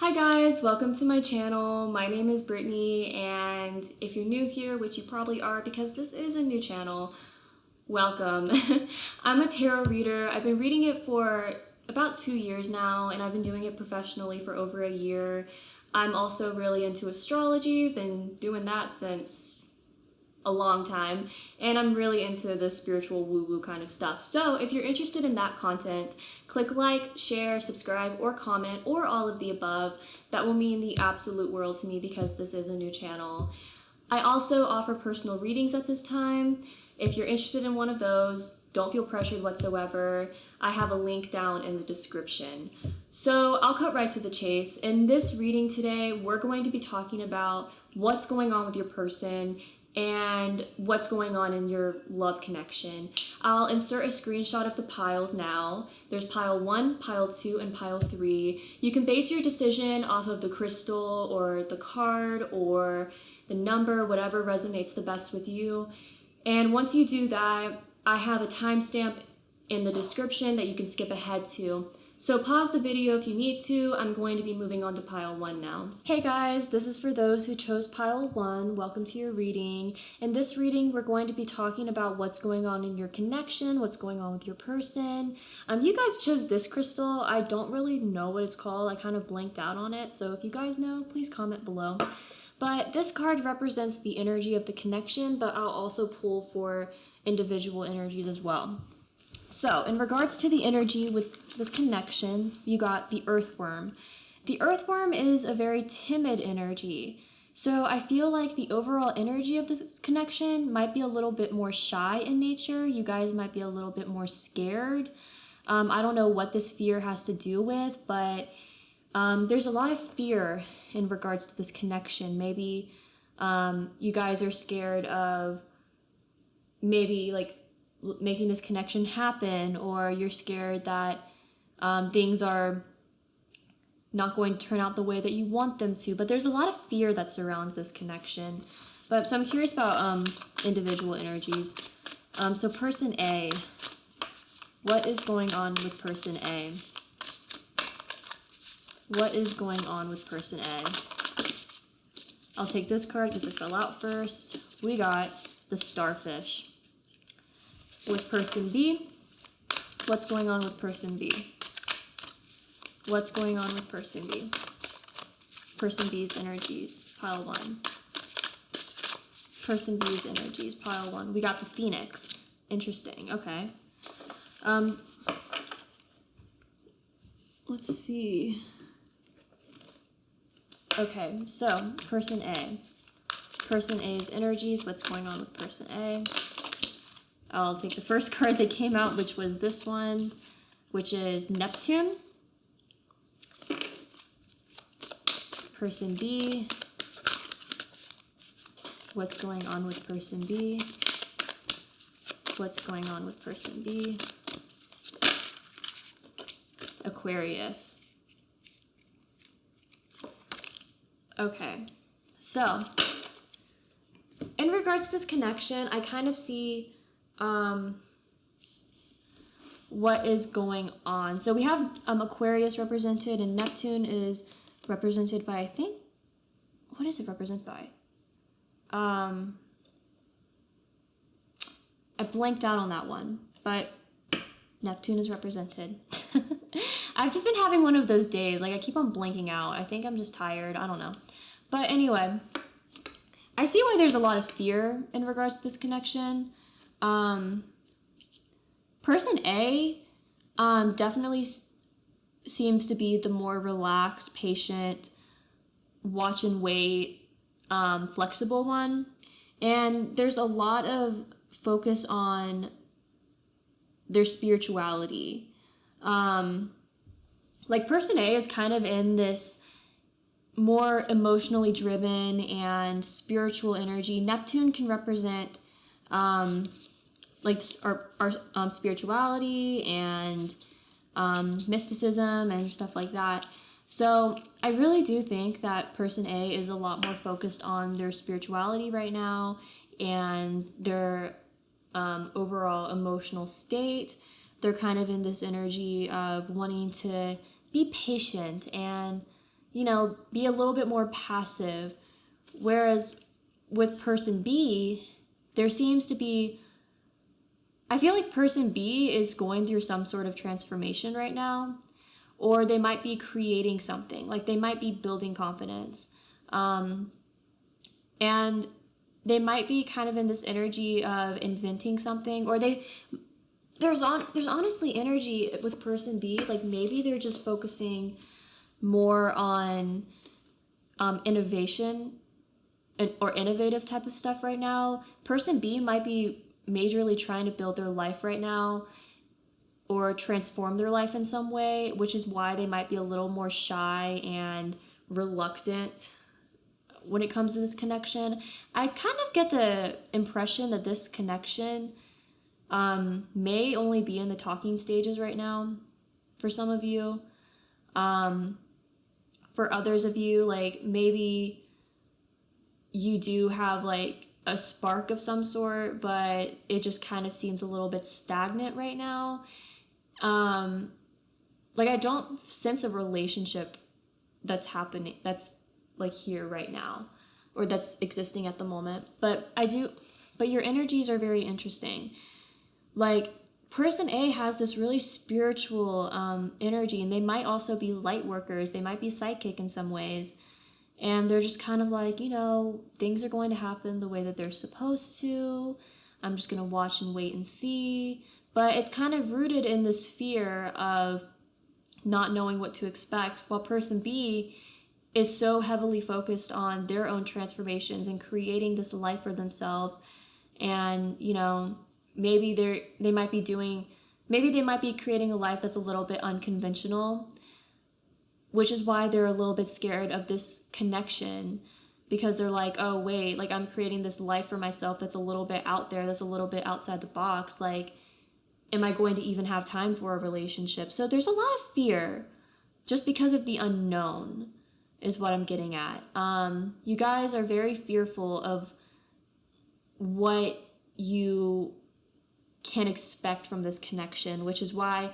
Hi guys, welcome to my channel. My name is Brittany, and if you're new here, which you probably are because this is a new channel, welcome. I'm a tarot reader. I've been reading it for about 2 years now, and I've been doing it professionally for over a year. I'm also really into astrology. I've been doing that since a long time, and I'm really into the spiritual woo-woo kind of stuff. So if you're interested in that content, click like, share, subscribe, or comment, or all of the above. That will mean the absolute world to me because this is a new channel. I also offer personal readings at this time. If you're interested in one of those, don't feel pressured whatsoever. I have a link down in the description. So I'll cut right to the chase. In this reading today, we're going to be talking about what's going on with your person and what's going on in your love connection. I'll insert a screenshot of the piles now. There's pile 1, pile 2, and pile 3. You can base your decision off of the crystal or the card or the number, whatever resonates the best with you. And once you do that, I have a timestamp in the description that you can skip ahead to. So pause the video if you need to. I'm going to be moving on to pile 1 now. Hey guys, this is for those who chose pile 1. Welcome to your reading. In this reading, we're going to be talking about what's going on in your connection, what's going on with your person. You guys chose this crystal. I don't really know what it's called. I kind of blanked out on it. So if you guys know, please comment below. But this card represents the energy of the connection, but I'll also pull for individual energies as well. So, in regards to the energy with this connection, you got the earthworm. The earthworm is a very timid energy. So, I feel like the overall energy of this connection might be a little bit more shy in nature. You guys might be a little bit more scared. I don't know what this fear has to do with, but there's a lot of fear in regards to this connection. Maybe you guys are scared of maybe like making this connection happen, or you're scared that things are not going to turn out the way that you want them to. But there's a lot of fear that surrounds this connection. So I'm curious about individual energies. So person A, what is going on with person A? What is going on with person A? I'll take this card because it fell out first. We got the starfish. With person B, what's going on with person B? What's going on with person B? Person B's energies, pile 1. Person B's energies, pile 1. We got the phoenix. Interesting, okay. Let's see. Okay, so person A. Person A's energies, what's going on with person A? I'll take the first card that came out, which was this one, which is Neptune. Person B. What's going on with person B? What's going on with person B? Aquarius. Okay, so in regards to this connection, I kind of see what is going on. So we have Aquarius represented, and Neptune is represented by, I think, what does it represent by? I blanked out on that one, but Neptune is represented. I've just been having one of those days, like I keep on blanking out. I think I'm just tired, I don't know. But anyway, I see why there's a lot of fear in regards to this connection. Person A definitely seems to be the more relaxed, patient, watch and wait, flexible one. And there's a lot of focus on their spirituality. Like person A is kind of in this more emotionally driven and spiritual energy. Neptune can represent like our spirituality and mysticism and stuff like that. So I really do think that person A is a lot more focused on their spirituality right now and their overall emotional state. They're kind of in this energy of wanting to be patient and be a little bit more passive. Whereas with person B, there seems to be, I feel like person B is going through some sort of transformation right now, or they might be creating something, like they might be building confidence. And they might be kind of in this energy of inventing something, or there's honestly energy with person B, like maybe they're just focusing more on innovation or innovative type of stuff right now. Person B might be majorly trying to build their life right now or transform their life in some way, which is why they might be a little more shy and reluctant when it comes to this connection. I kind of get the impression that this connection may only be in the talking stages right now for some of you. For others of you, like maybe you do have like a spark of some sort, but it just kind of seems a little bit stagnant right now. Like I don't sense a relationship that's happening, that's like here right now, or that's existing at the moment. But your energies are very interesting. Like person A has this really spiritual energy, and they might also be light workers. They might be psychic in some ways. And they're just kind of like, things are going to happen the way that they're supposed to. I'm just going to watch and wait and see. But it's kind of rooted in this fear of not knowing what to expect, while person B is so heavily focused on their own transformations and creating this life for themselves. And, maybe they might be creating a life that's a little bit unconventional, which is why they're a little bit scared of this connection, because they're like, oh wait, like I'm creating this life for myself that's a little bit out there, that's a little bit outside the box. Like, am I going to even have time for a relationship? So there's a lot of fear just because of the unknown is what I'm getting at. You guys are very fearful of what you can expect from this connection, which is why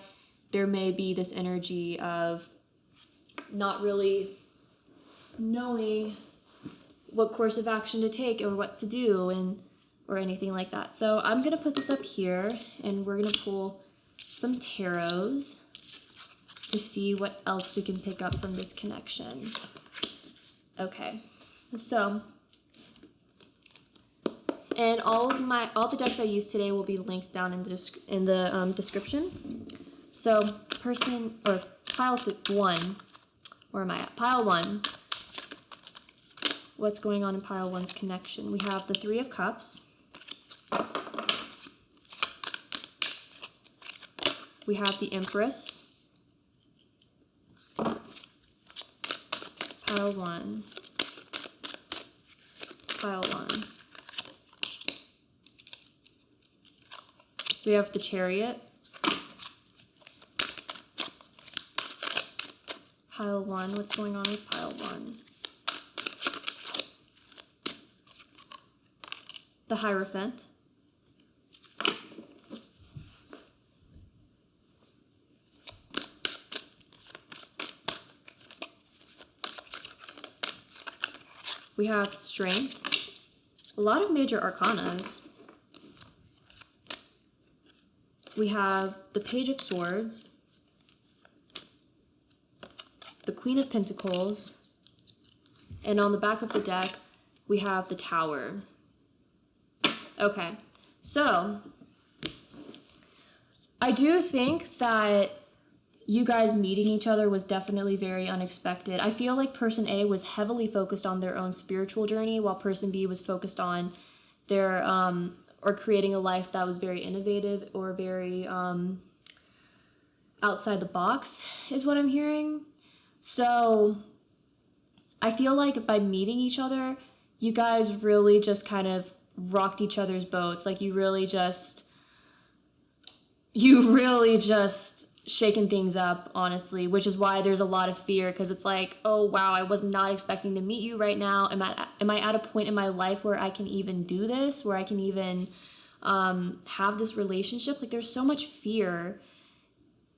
there may be this energy of not really knowing what course of action to take or what to do or anything like that. So I'm going to put this up here, and we're going to pull some tarots to see what else we can pick up from this connection. Okay, so, and all the decks I used today will be linked down in the description. So pile 1, where am I at? Pile 1. What's going on in pile 1's connection? We have the 3 of Cups. We have the Empress. Pile 1. Pile 1. We have the Chariot. Pile 1. What's going on with pile 1? The Hierophant. We have Strength. A lot of major arcanas. We have the Page of Swords, the Queen of Pentacles, and on the back of the deck, we have the Tower. Okay, so I do think that you guys meeting each other was definitely very unexpected. I feel like person A was heavily focused on their own spiritual journey, while person B was focused on their, or creating a life that was very innovative or very outside the box, is what I'm hearing. So I feel like by meeting each other, you guys really just kind of rocked each other's boats. Like you really just shaking things up, honestly, which is why there's a lot of fear, because it's like, oh wow, I was not expecting to meet you right now. Am I at a point in my life where I can even do this, where I can even have this relationship? Like there's so much fear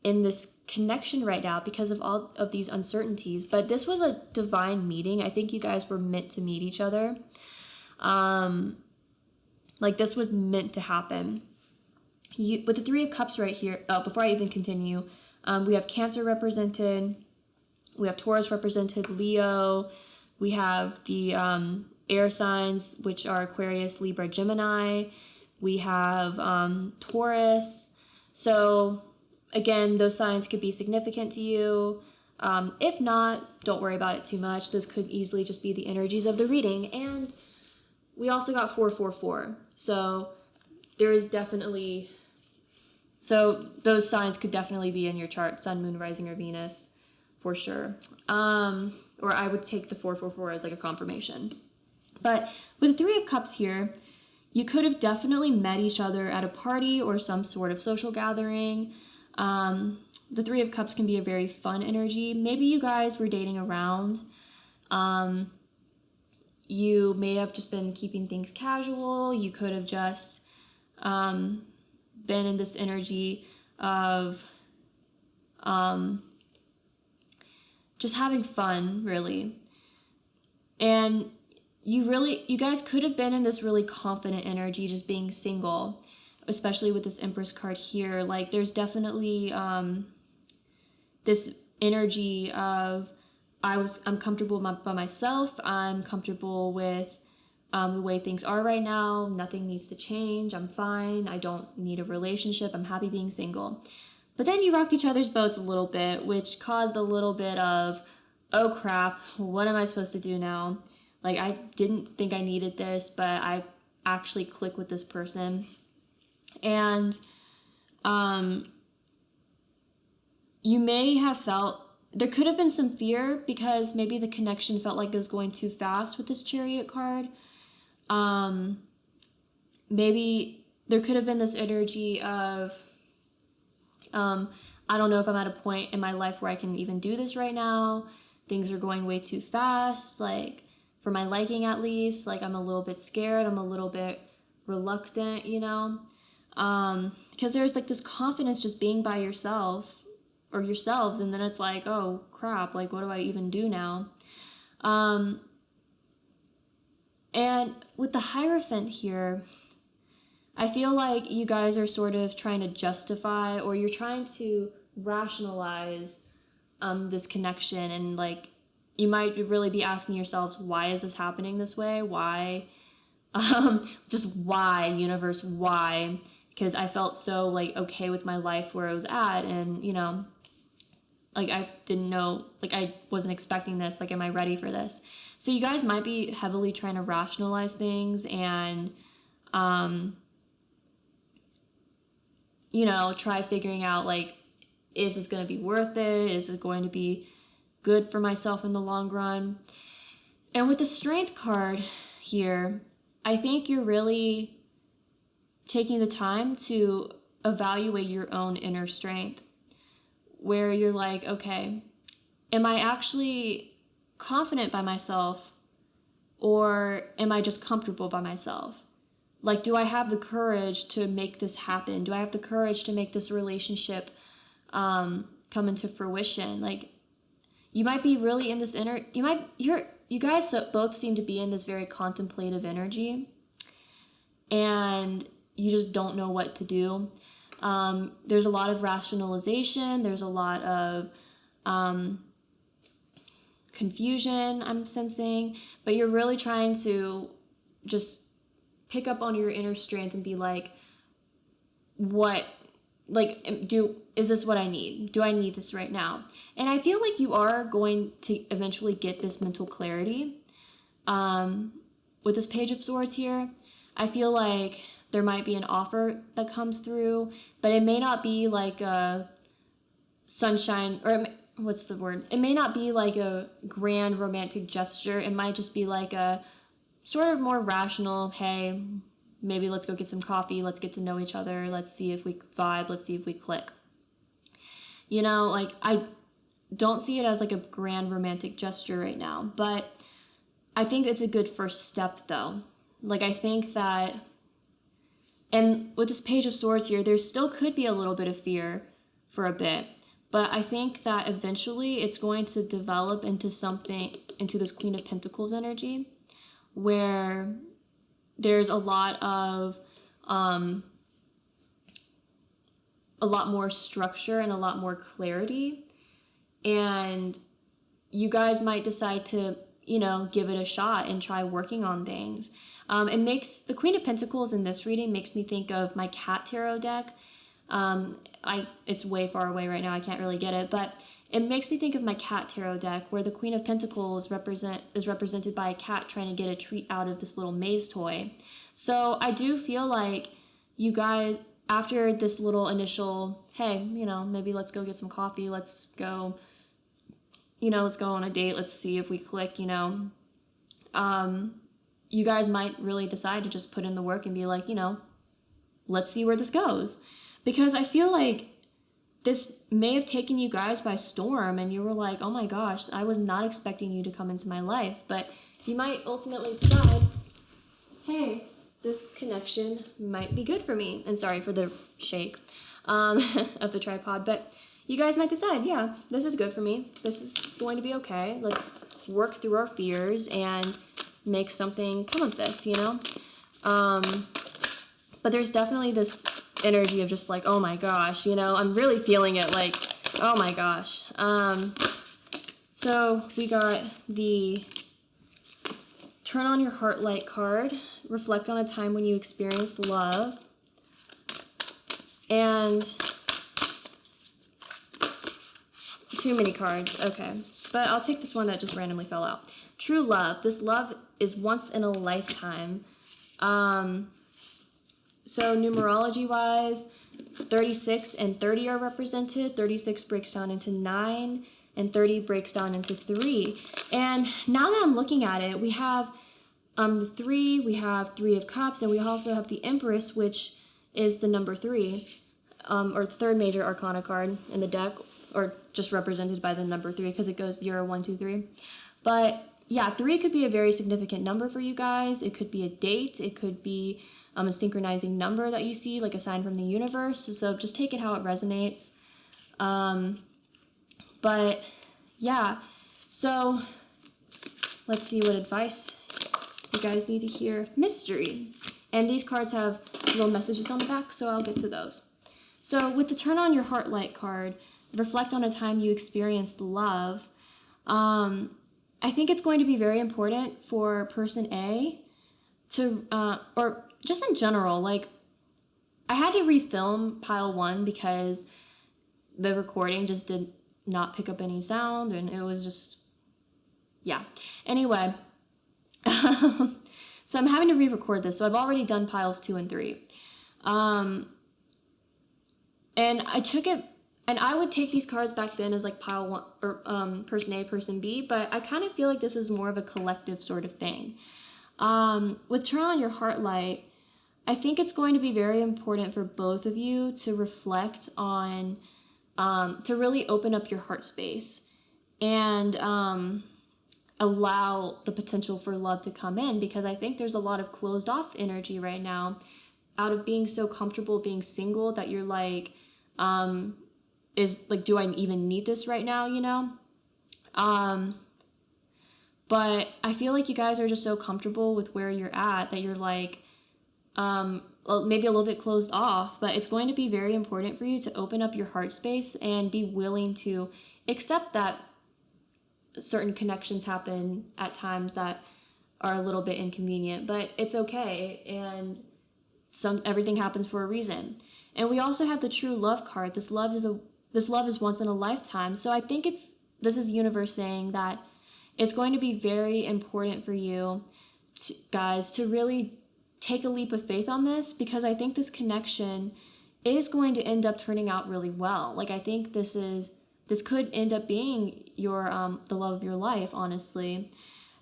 in this connection right now because of all of these uncertainties. But this was a divine meeting. I think you guys were meant to meet each other. Like this was meant to happen. With the Three of Cups right here, before I even continue, we have Cancer represented, we have Taurus represented, Leo, we have the air signs, which are Aquarius, Libra, Gemini, we have Taurus. So again, those signs could be significant to you. If not, don't worry about it too much. Those could easily just be the energies of the reading. And we also got 444. So there is definitely... So those signs could definitely be in your chart, Sun, Moon, Rising, or Venus, for sure. Or I would take the 444 as like a confirmation. But with the Three of Cups here, you could have definitely met each other at a party or some sort of social gathering. The Three of Cups can be a very fun energy. Maybe you guys were dating around. You may have just been keeping things casual. You could have just... been in this energy of just having fun, really. And you guys could have been in this really confident energy, just being single, especially with this Empress card here. Like there's definitely this energy of I'm comfortable by myself. I'm comfortable with the way things are right now. Nothing needs to change. I'm fine. I don't need a relationship. I'm happy being single. But then you rocked each other's boats a little bit, which caused a little bit of, oh crap, what am I supposed to do now? Like, I didn't think I needed this, but I actually click with this person. And you may have felt, there could have been some fear because maybe the connection felt like it was going too fast with this Chariot card. Maybe there could have been this energy of, I don't know if I'm at a point in my life where I can even do this right now. Things are going way too fast, like for my liking at least. Like I'm a little bit scared. I'm a little bit reluctant, you know, because there's like this confidence just being by yourself or yourselves. And then it's like, oh crap, like what do I even do now? And with the Hierophant here, I feel like you guys are sort of trying to justify, or you're trying to rationalize this connection. And like, you might really be asking yourselves, why is this happening this way? Why? Just why, universe, why? Because I felt so like okay with my life where I was at, and you know, like I didn't know, like I wasn't expecting this, like am I ready for this? So you guys might be heavily trying to rationalize things and you know, try figuring out like, is this going to be worth it? Is it going to be good for myself in the long run? And with the Strength card here, I think you're really taking the time to evaluate your own inner strength, where you're like, okay, am I actually confident by myself, or am I just comfortable by myself? Like, do I have the courage to make this happen? Do I have the courage to make this relationship come into fruition? Like, you might be really in this you guys both seem to be in this very contemplative energy, and you just don't know what to do. There's a lot of rationalization. There's a lot of confusion I'm sensing, but you're really trying to just pick up on your inner strength and be like, is this what I need? Do I need this right now? And I feel like you are going to eventually get this mental clarity. With this Page of Swords here, I feel like there might be an offer that comes through, but it may not be like a sunshine, or what's the word? It may not be like a grand romantic gesture. It might just be like a sort of more rational, hey, maybe let's go get some coffee, let's get to know each other, let's see if we vibe, let's see if we click. You know, like, I don't see it as like a grand romantic gesture right now, but I think it's a good first step though. Like, I think that, and with this Page of Swords here, there still could be a little bit of fear for a bit. But I think that eventually it's going to develop into this Queen of Pentacles energy, where there's a lot more structure and a lot more clarity. And you guys might decide to, give it a shot and try working on things. The Queen of Pentacles in this reading makes me think of my cat tarot deck. It's way far away right now, I can't really get it, but it makes me think of my cat tarot deck, where the Queen of Pentacles is represented by a cat trying to get a treat out of this little maze toy. So I do feel like you guys, after this little initial, hey, maybe let's go get some coffee, let's go on a date, let's see if we click, you guys might really decide to just put in the work and be like, let's see where this goes. Because I feel like this may have taken you guys by storm, and you were like, oh my gosh, I was not expecting you to come into my life. But you might ultimately decide, hey, this connection might be good for me. And sorry for the shake of the tripod, but you guys might decide, yeah, this is good for me. This is going to be okay. Let's work through our fears and make something come of this, But there's definitely this energy of just like, oh my gosh, I'm really feeling it, like, oh my gosh. So we got the Turn on Your Heart Light card. Reflect on a time when you experienced love. And too many cards. Okay. But I'll take this one that just randomly fell out. True love. This love is once in a lifetime. So numerology-wise, 36 and 30 are represented. 36 breaks down into 9, and 30 breaks down into 3. And now that I'm looking at it, we have the 3, we have 3 of Cups, and we also have the Empress, which is the number 3, or third major arcana card in the deck, or just represented by the number 3, because it goes 0, 1, 2, 3. But yeah, 3 could be a very significant number for you guys. It could be a date. It could be a synchronizing number that you see, like a sign from the universe. So just take it how it resonates. But yeah, so let's see what advice you guys need to hear. Mystery. And these cards have little messages on the back, so I'll get to those. So with the Turn on Your Heart Light card, reflect on a time you experienced love. I think it's going to be very important for person A to, or just in general, like, I had to refilm pile 1 because the recording just did not pick up any sound, and it was just, yeah. Anyway, so I'm having to re-record this, so I've already done piles 2 and 3. And I took it, and I would take these cards back then as like pile 1, or person A, person B, but I kind of feel like this is more of a collective sort of thing. With Turn on Your Heart Light, I think it's going to be very important for both of you to reflect on, to really open up your heart space and allow the potential for love to come in, because I think there's a lot of closed off energy right now out of being so comfortable being single that you're like, do I even need this right now, But I feel like you guys are just so comfortable with where you're at that you're like, maybe a little bit closed off, but it's going to be very important for you to open up your heart space and be willing to accept that certain connections happen at times that are a little bit inconvenient, but it's okay, and everything happens for a reason. And we also have the True Love card. This love is once in a lifetime. So I think this is universe saying that it's going to be very important for you guys to really take a leap of faith on this, because I think this connection is going to end up turning out really well. Like, I think this could end up being your the love of your life, honestly.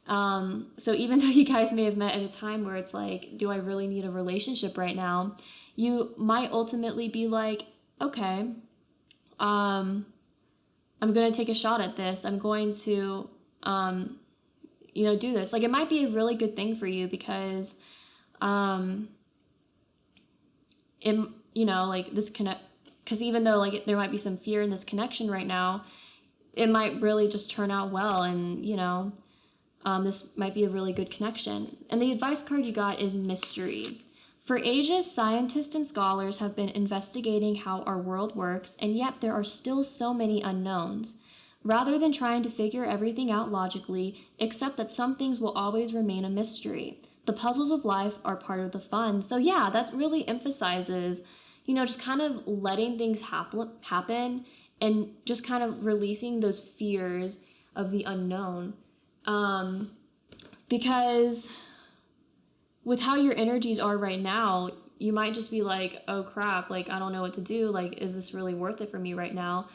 So even though you guys may have met at a time where it's like, do I really need a relationship right now? You might ultimately be like, okay, I'm going to take a shot at this. I'm going to, do this. Like, it might be a really good thing for you because, this because even though like there might be some fear in this connection right now, it might really just turn out well, and this might be a really good connection. And the advice card you got is mystery. For ages, scientists and scholars have been investigating how our world works, and yet there are still so many unknowns. Rather than trying to figure everything out logically, accept that some things will always remain a mystery. The puzzles of life are part of the fun. So yeah, that really emphasizes, just kind of letting things happen and just kind of releasing those fears of the unknown. Because with how your energies are right now, you might just be like, oh crap, like I don't know what to do. Like, is this really worth it for me right now?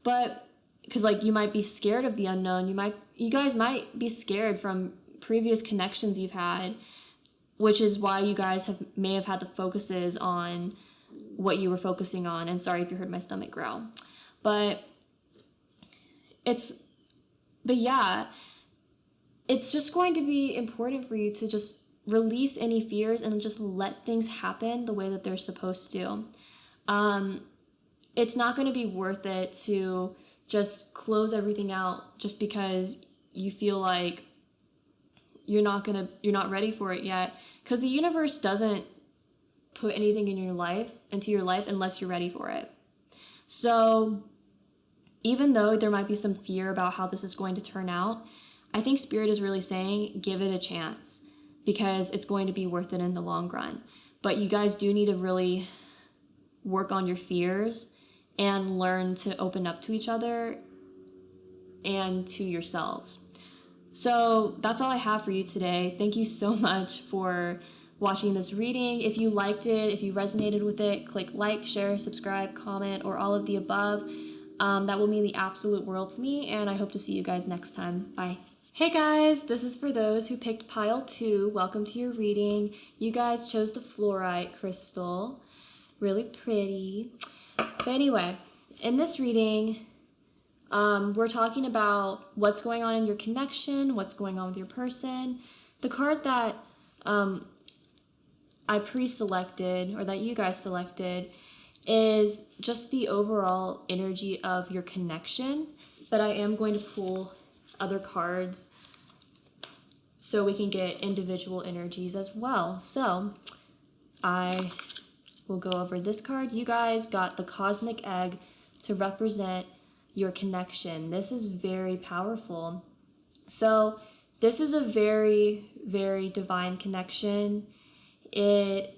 But because like you might be scared of the unknown. You guys might be scared from previous connections you've had, which is why you guys may have had the focuses on what you were focusing on. And sorry if you heard my stomach growl. But yeah, it's just going to be important for you to just release any fears and just let things happen the way that they're supposed to. It's not going to be worth it to just close everything out just because you feel like you're not ready for it yet, because the universe doesn't put anything into your life unless you're ready for it. So even though there might be some fear about how this is going to turn out, I think Spirit is really saying give it a chance, because it's going to be worth it in the long run. But you guys do need to really work on your fears and learn to open up to each other and to yourselves. So that's all I have for you today. Thank you so much for watching this reading. If you liked it, if you resonated with it, click like, share, subscribe, comment, or all of the above. That will mean the absolute world to me, and I hope to see you guys next time. Bye. Hey guys, this is for those who picked pile 2. Welcome to your reading. You guys chose the fluorite crystal. Really pretty. But anyway, in this reading, we're talking about what's going on in your connection, what's going on with your person. The card that I pre-selected, or that you guys selected, is just the overall energy of your connection. But I am going to pull other cards so we can get individual energies as well. So I will go over this card. You guys got the cosmic egg to represent your connection. This is very powerful. So this is a very, very divine connection. There's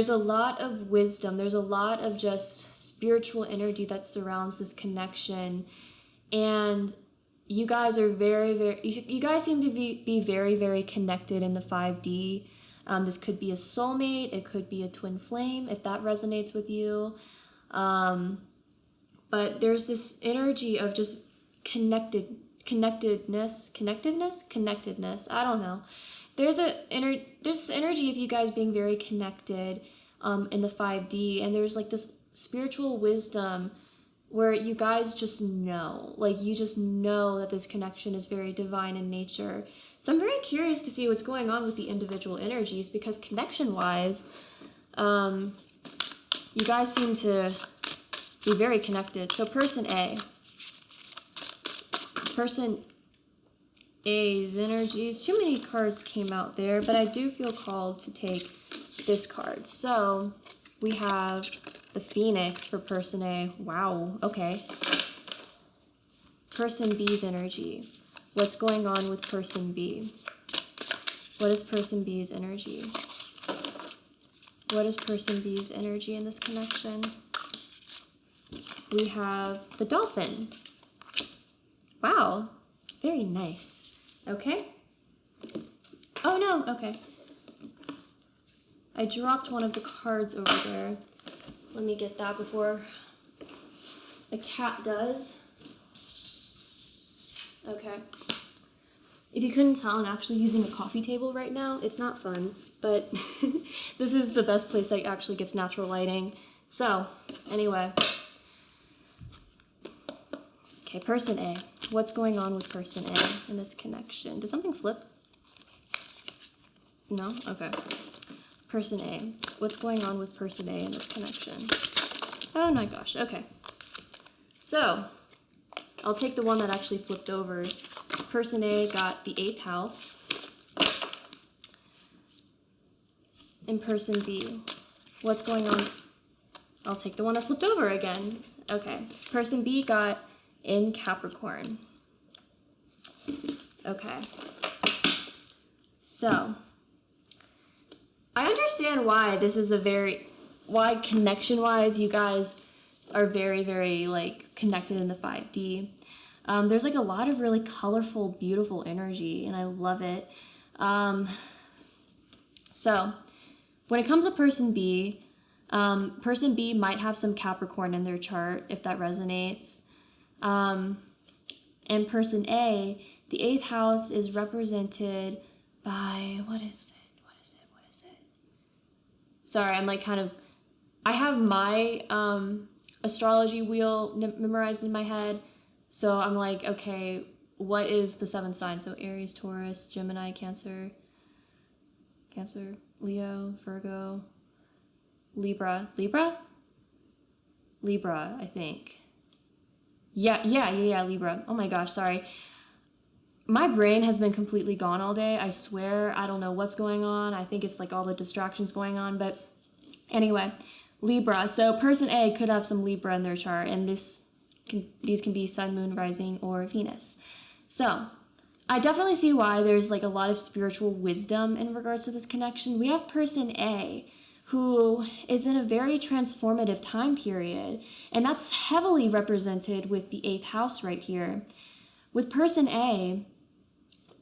a lot of wisdom. There's a lot of just spiritual energy that surrounds this connection. And you guys are you guys seem to be very, very connected in the 5D. This could be a soulmate. It could be a twin flame, if that resonates with you. But there's this energy of just connectedness. I don't know. There's this energy of you guys being very connected in the 5D, and there's like this spiritual wisdom where you guys just know, like you just know that this connection is very divine in nature. So I'm very curious to see what's going on with the individual energies, because connection-wise, you guys seem to be very connected. So person A's energies, too many cards came out there, but I do feel called to take this card. So we have the Phoenix for person A. Wow, okay. Person B's energy. What's going on with person B? What is person B's energy? What is person B's energy in this connection? We have the Dolphin. Wow, very nice. Okay. Oh no, okay. I dropped one of the cards over there. Let me get that before a cat does. Okay. If you couldn't tell, I'm actually using a coffee table right now. It's not fun, but this is the best place that actually gets natural lighting. So, anyway. Okay, person A. What's going on with person A in this connection? Did something flip? No? Okay. Person A. What's going on with person A in this connection? Oh my gosh, okay. So, I'll take the one that actually flipped over. Person A got the 8th house. And person B, what's going on? I'll take the one that flipped over again. Okay, person B got in Capricorn. Okay. So, I understand why this is why connection-wise you guys are very, very, like, connected in the 5D. There's, like, a lot of really colorful, beautiful energy, and I love it. So, when it comes to person B might have some Capricorn in their chart, if that resonates. And person A, the 8th house is represented by, what is it? Sorry, I'm like I have my astrology wheel memorized in my head. So I'm like, okay, what is the 7th sign? So Aries, Taurus, Gemini, Cancer, Leo, Virgo, Libra, I think. Yeah, Libra. Oh my gosh, sorry. My brain has been completely gone all day. I swear, I don't know what's going on. I think it's like all the distractions going on, but anyway, Libra. So person A could have some Libra in their chart, and these can be Sun, Moon, Rising, or Venus. So I definitely see why there's like a lot of spiritual wisdom in regards to this connection. We have person A who is in a very transformative time period, and that's heavily represented with the 8th house right here. With person A,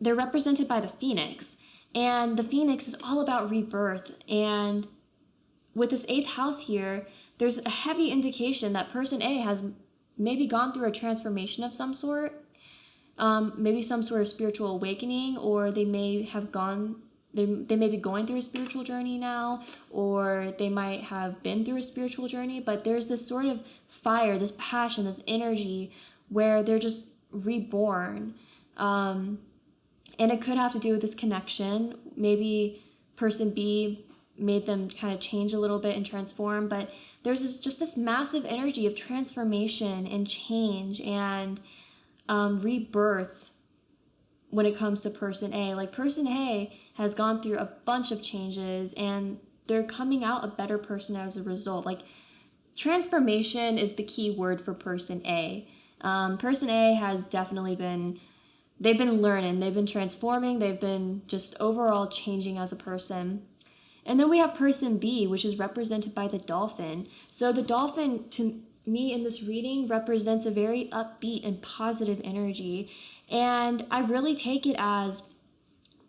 they're represented by the Phoenix, and the Phoenix is all about rebirth. And with this 8th house here, there's a heavy indication that person A has maybe gone through a transformation of some sort, maybe some sort of spiritual awakening, or they may have they may be going through a spiritual journey now, or they might have been through a spiritual journey, but there's this sort of fire, this passion, this energy where they're just reborn. And it could have to do with this connection. Maybe person B made them kind of change a little bit and transform, but there's just this massive energy of transformation and change and rebirth when it comes to person A. Like person A has gone through a bunch of changes, and they're coming out a better person as a result. Like, transformation is the key word for person A. Person A has definitely they've been learning, they've been transforming, they've been just overall changing as a person. And then we have person B, which is represented by the dolphin. So the dolphin, to me in this reading, represents a very upbeat and positive energy. And I really take it as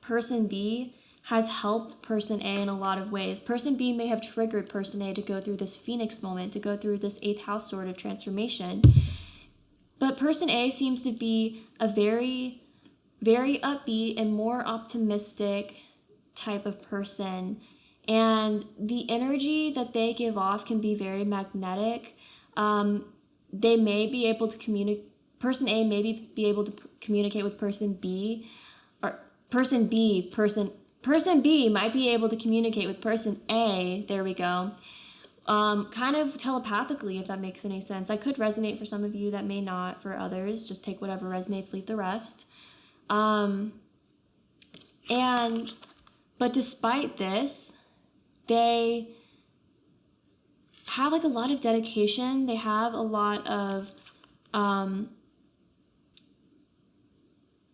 person B has helped person A in a lot of ways. Person B may have triggered person A to go through this Phoenix moment, to go through this 8th house sort of transformation. But person A seems to be a very, very upbeat and more optimistic type of person. And the energy that they give off can be very magnetic. They may be able to communicate, person A may be able to communicate with person B, or person B might be able to communicate with person A, there we go, kind of telepathically, if that makes any sense. That could resonate for some of you, that may not for others. Just take whatever resonates, leave the rest. But despite this, they have like a lot of dedication. They have a lot of,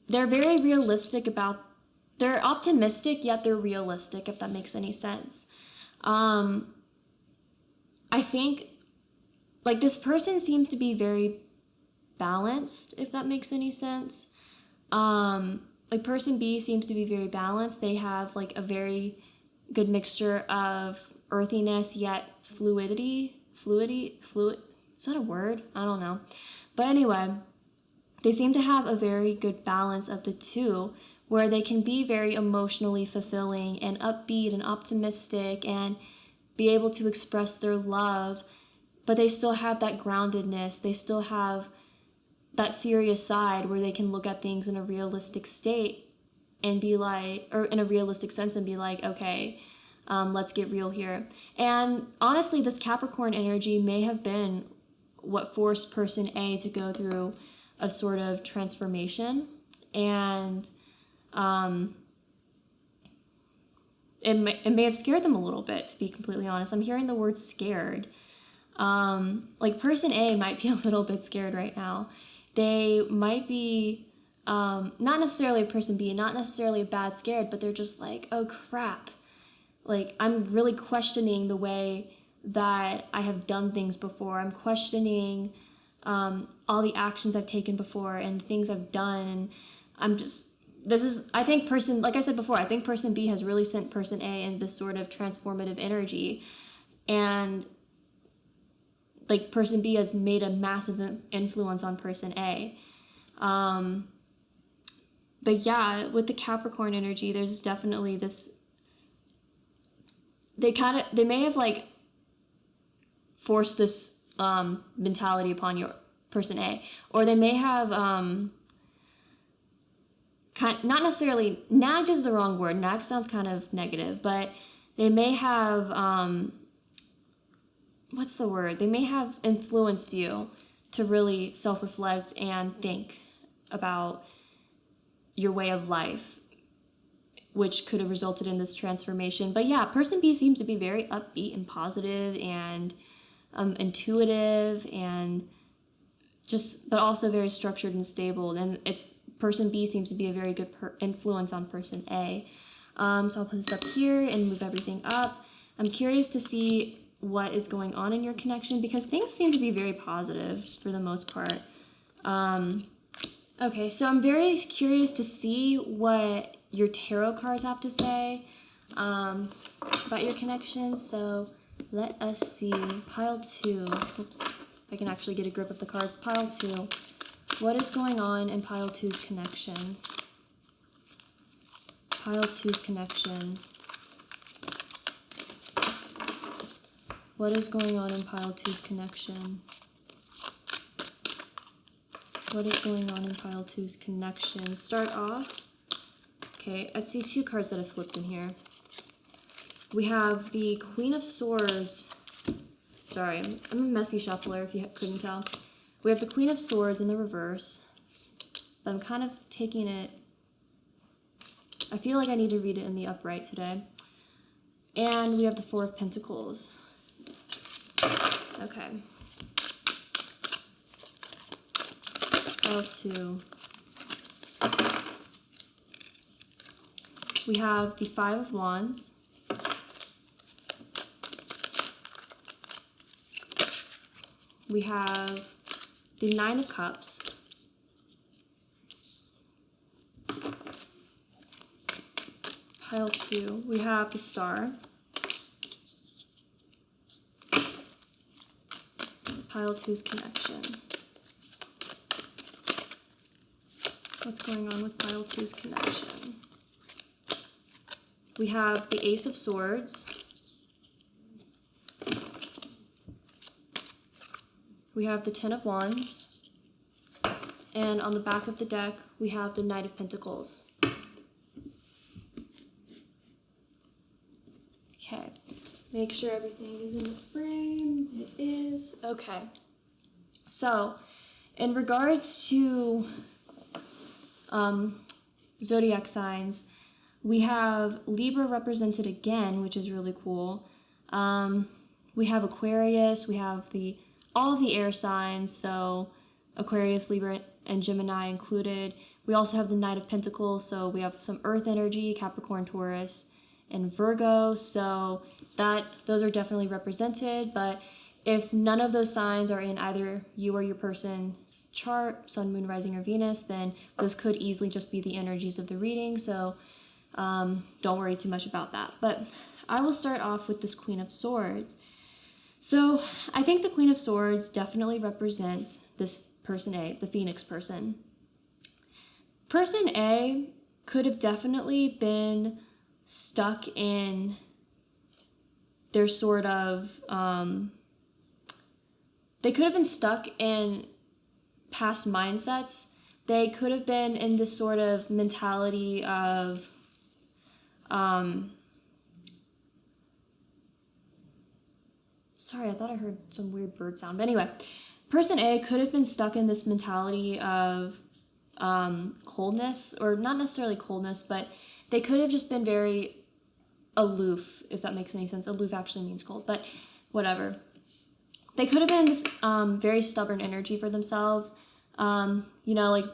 they're very realistic they're optimistic, yet they're realistic, if that makes any sense. I think, like, this person seems to be very balanced, if that makes any sense. Like, person B seems to be very balanced. They have, like, a very good mixture of earthiness, yet fluidity. Is that a word? I don't know. But anyway, they seem to have a very good balance of the two, where they can be very emotionally fulfilling and upbeat and optimistic and be able to express their love, but they still have that groundedness. They still have that serious side where they can look at things in a realistic state and be like, or in a realistic sense and be like, okay, Let's get real here. And honestly, this Capricorn energy may have been what forced person A to go through a sort of transformation. And it may have scared them a little bit, to be completely honest. I'm hearing the word scared. Like person A might be a little bit scared right now. They might be, not necessarily person B, not necessarily a bad scared, but they're just like, oh crap. Like, I'm really questioning the way that I have done things before. I'm questioning all the actions I've taken before and things I've done. And I'm just, I think person, like I said before, I think person B has really sent person A in this sort of transformative energy. And like person B has made a massive influence on person A. But yeah, with the Capricorn energy, there's definitely this, they may have like forced this mentality upon your person A, or they may have not necessarily, nagged is the wrong word, nag sounds kind of negative, but they may have what's the word, they may have influenced you to really self-reflect and think about your way of life, which could have resulted in this transformation. But yeah, person B seems to be very upbeat and positive and intuitive, and just, but also very structured and stable. And person B seems to be a very good influence on person A. So I'll put this up here and move everything up. I'm curious to see what is going on in your connection, because things seem to be very positive for the most part. Okay, so I'm very curious to see what your tarot cards have to say about your connection. So let us see. Pile 2. Oops, if I can actually get a grip of the cards. Pile 2. What is going on in Pile 2's connection? Pile 2's connection. What is going on in Pile 2's connection? What is going on in Pile 2's connection? Start off. Okay, I see 2 cards that have flipped in here. We have the Queen of Swords. Sorry, I'm a messy shuffler if you couldn't tell. We have the Queen of Swords in the reverse. But I'm kind of taking it... I feel like I need to read it in the upright today. And we have the Four of Pentacles. Okay. Pile 2. We have the Five of Wands. We have the Nine of Cups. Pile 2. We have the Star. Pile 2's connection. What's going on with Pile 2's connection? We have the Ace of Swords. We have the Ten of Wands. And on the back of the deck, we have the Knight of Pentacles. Okay, make sure everything is in the frame. It is. Okay. So, in regards to zodiac signs, we have Libra represented again, which is really cool. We have Aquarius, we have all the air signs, so Aquarius, Libra, and Gemini included. We also have the Knight of Pentacles, so we have some Earth energy, Capricorn, Taurus, and Virgo, so those are definitely represented. But if none of those signs are in either you or your person's chart, Sun, Moon, Rising, or Venus, then those could easily just be the energies of the reading, so don't worry too much about that. But I will start off with this Queen of Swords. So I think the Queen of Swords definitely represents this person A, the Phoenix person. Person A could have definitely been stuck in their sort of, they could have been stuck in past mindsets. They could have been in this sort of mentality of, Sorry, I thought I heard some weird bird sound. But anyway, person A could have been stuck in this mentality of coldness, or not necessarily coldness, but they could have just been very aloof, if that makes any sense. Aloof actually means cold, but whatever. They could have been this very stubborn energy for themselves, like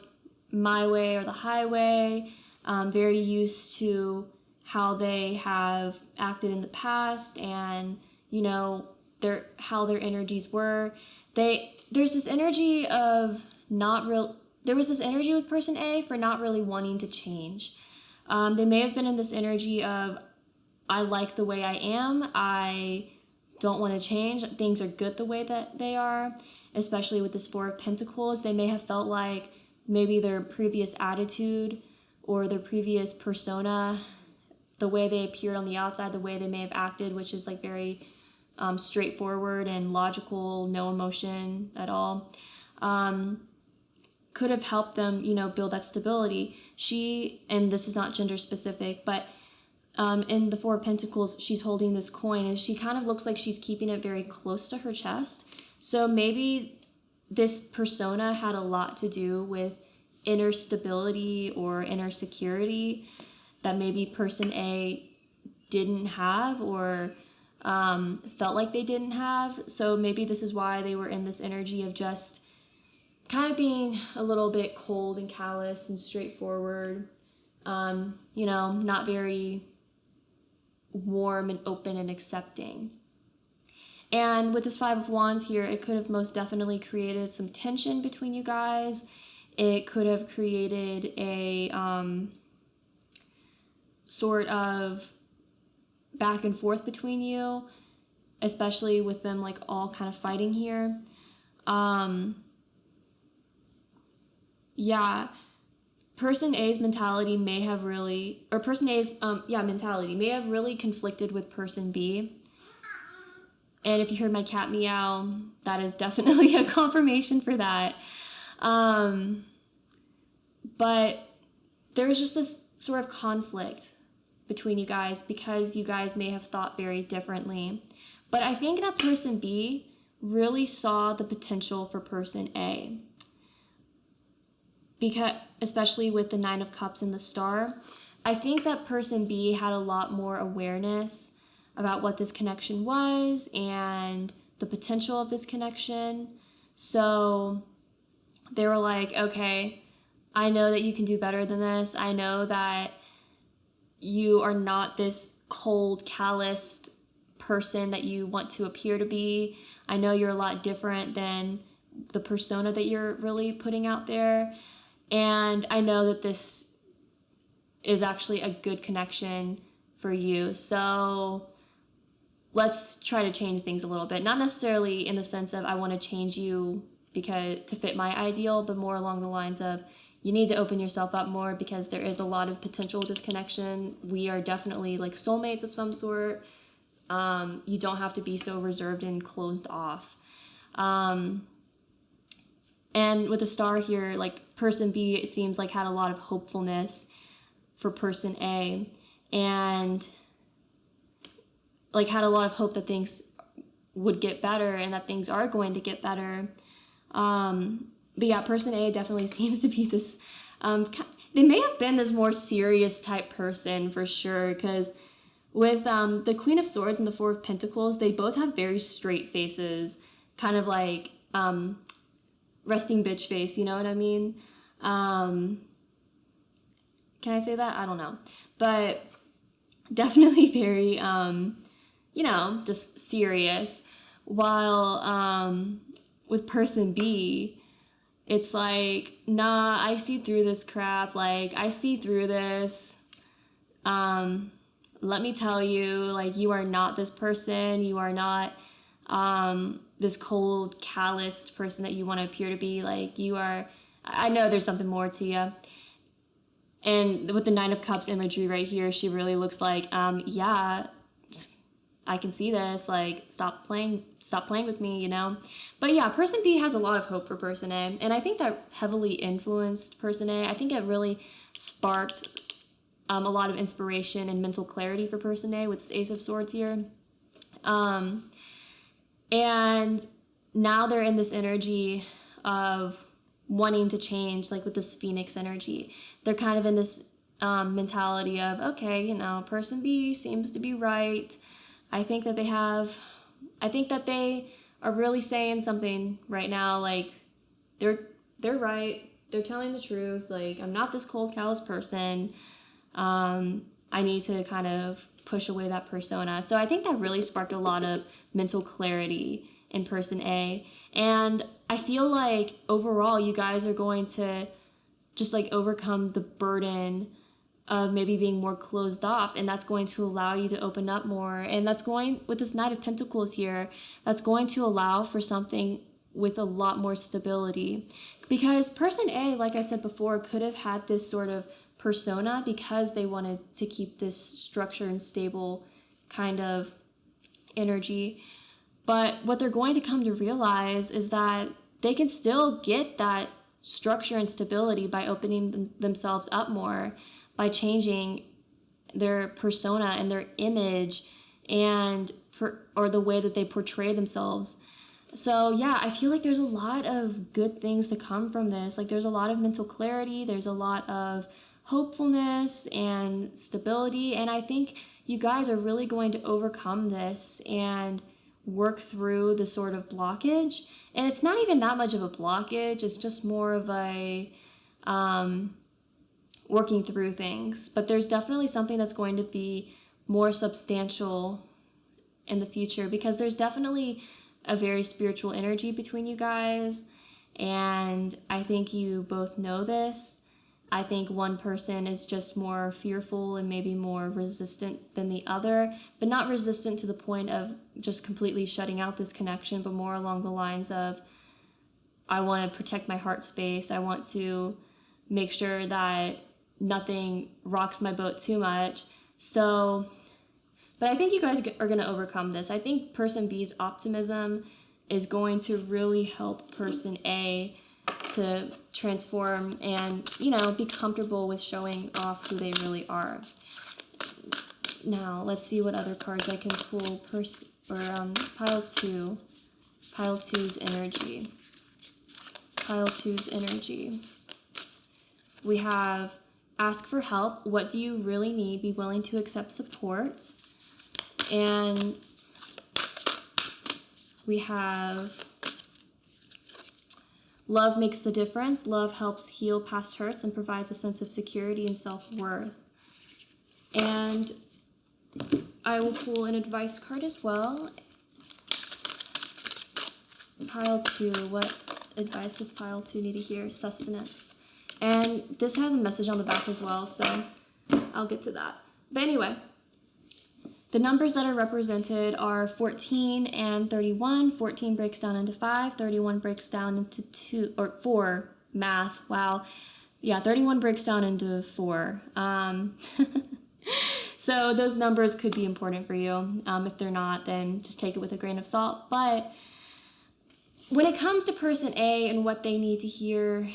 my way or the highway, very used to how they have acted in the past, and how their energies were. There's this energy of there was this energy with person A for not really wanting to change. They may have been in this energy of, I like the way I am, I don't want to change, things are good the way that they are, especially with this Four of Pentacles. They may have felt like maybe their previous attitude or their previous persona, the way they appeared on the outside, the way they may have acted, which is like very straightforward and logical, no emotion at all, could have helped them, build that stability. And this is not gender specific, but in the Four of Pentacles, she's holding this coin, and she kind of looks like she's keeping it very close to her chest. So maybe this persona had a lot to do with inner stability or inner security that maybe person A didn't have, or felt like they didn't have. So maybe this is why they were in this energy of just kind of being a little bit cold and callous and straightforward, not very warm and open and accepting. And with this Five of Wands here, it could have most definitely created some tension between you guys. It could have created a sort of back and forth between you, especially with them like all kind of fighting here. Person A's mentality may have really, or person A's mentality may have really conflicted with person B. And if you heard my cat meow, that is definitely a confirmation for that. But there was just this sort of conflict between you guys because you guys may have thought very differently. But I think that person B really saw the potential for person A. Because, especially with the Nine of Cups and the Star, I think that person B had a lot more awareness about what this connection was and the potential of this connection. So they were like, okay, I know that you can do better than this. I know that you are not this cold, calloused person that you want to appear to be. I know you're a lot different than the persona that you're really putting out there. And I know that this is actually a good connection for you. So let's try to change things a little bit. Not necessarily in the sense of I want to change you to fit my ideal, but more along the lines of you need to open yourself up more because there is a lot of potential with this connection. We are definitely like soulmates of some sort. You don't have to be so reserved and closed off. And with the Star here, like person B, it seems like had a lot of hopefulness for person A, and like had a lot of hope that things would get better and that things are going to get better. But yeah, person A definitely seems to be this, they may have been this more serious type person for sure, because with the Queen of Swords and the Four of Pentacles, they both have very straight faces, kind of like resting bitch face, you know what I mean? Can I say that? I don't know. But definitely very, just serious. While with person B, it's like, nah, I see through this crap. Like, I see through this. Let me tell you, like, you are not this person. You are not this cold, calloused person that you want to appear to be. Like, you are, I know there's something more to you. And with the Nine of Cups imagery right here, she really looks like, yeah, I can see this. Like, stop playing with me, you know? But yeah, person B has a lot of hope for person A. And I think that heavily influenced person A. I think it really sparked a lot of inspiration and mental clarity for person A with this Ace of Swords here. And now they're in this energy of wanting to change, like with this Phoenix energy. They're kind of in this mentality of, okay, you know, person B seems to be right. I think that they are really saying something right now. Like they're right. They're telling the truth. Like, I'm not this cold, callous person. I need to kind of push away that persona. So I think that really sparked a lot of mental clarity in person A. And I feel like overall you guys are going to just like overcome the burden of maybe being more closed off, and that's going to allow you to open up more. And that's going, with this Knight of Pentacles here, that's going to allow for something with a lot more stability. Because person A, like I said before, could have had this sort of persona because they wanted to keep this structure and stable kind of energy. But what they're going to come to realize is that they can still get that structure and stability by opening themselves up more, by changing their persona and their image and or the way that they portray themselves. So yeah, I feel like there's a lot of good things to come from this. Like there's a lot of mental clarity, there's a lot of hopefulness and stability, and I think you guys are really going to overcome this and work through the sort of blockage. And it's not even that much of a blockage, it's just more of a working through things. But there's definitely something that's going to be more substantial in the future, because there's definitely a very spiritual energy between you guys, and I think you both know this. I think one person is just more fearful and maybe more resistant than the other, but not resistant to the point of just completely shutting out this connection, but more along the lines of, I want to protect my heart space. I want to make sure that nothing rocks my boat too much. So, but I think you guys are going to overcome this. I think person B's optimism is going to really help person A to transform and, you know, be comfortable with showing off who they really are. Now, let's see what other cards I can pull. Pile 2. Pile 2's energy. Pile 2's energy. We have ask for help. What do you really need? Be willing to accept support. And we have love makes the difference. Love helps heal past hurts and provides a sense of security and self-worth. And I will pull an advice card as well. Pile 2, what advice does pile 2 need to hear? Sustenance. And this has a message on the back as well, so I'll get to that. But anyway, the numbers that are represented are 14 and 31. 14 breaks down into 5, 31 breaks down into 2, or 4, math, wow. Yeah, 31 breaks down into 4. So those numbers could be important for you. If they're not, then just take it with a grain of salt. But when it comes to person A and what they need to hear,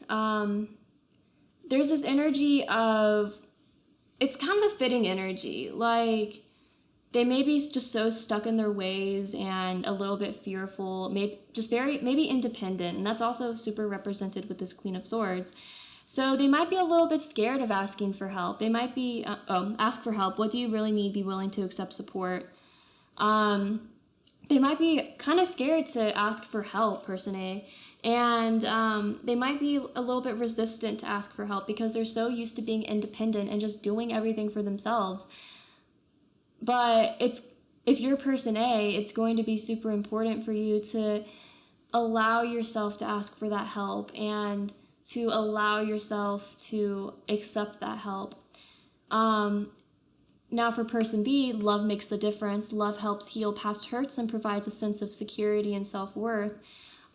there's this energy of, it's kind of a fitting energy. Like, they may be just so stuck in their ways and a little bit fearful, maybe independent. And that's also super represented with this Queen of Swords. So they might be a little bit scared of asking for help. They might be, ask for help. What do you really need? Be willing to accept support. They might be kind of scared to ask for help, person A. And they might be a little bit resistant to ask for help because they're so used to being independent and just doing everything for themselves. But if you're person A, it's going to be super important for you to allow yourself to ask for that help and to allow yourself to accept that help. Now for person B, love makes the difference. Love helps heal past hurts and provides a sense of security and self-worth.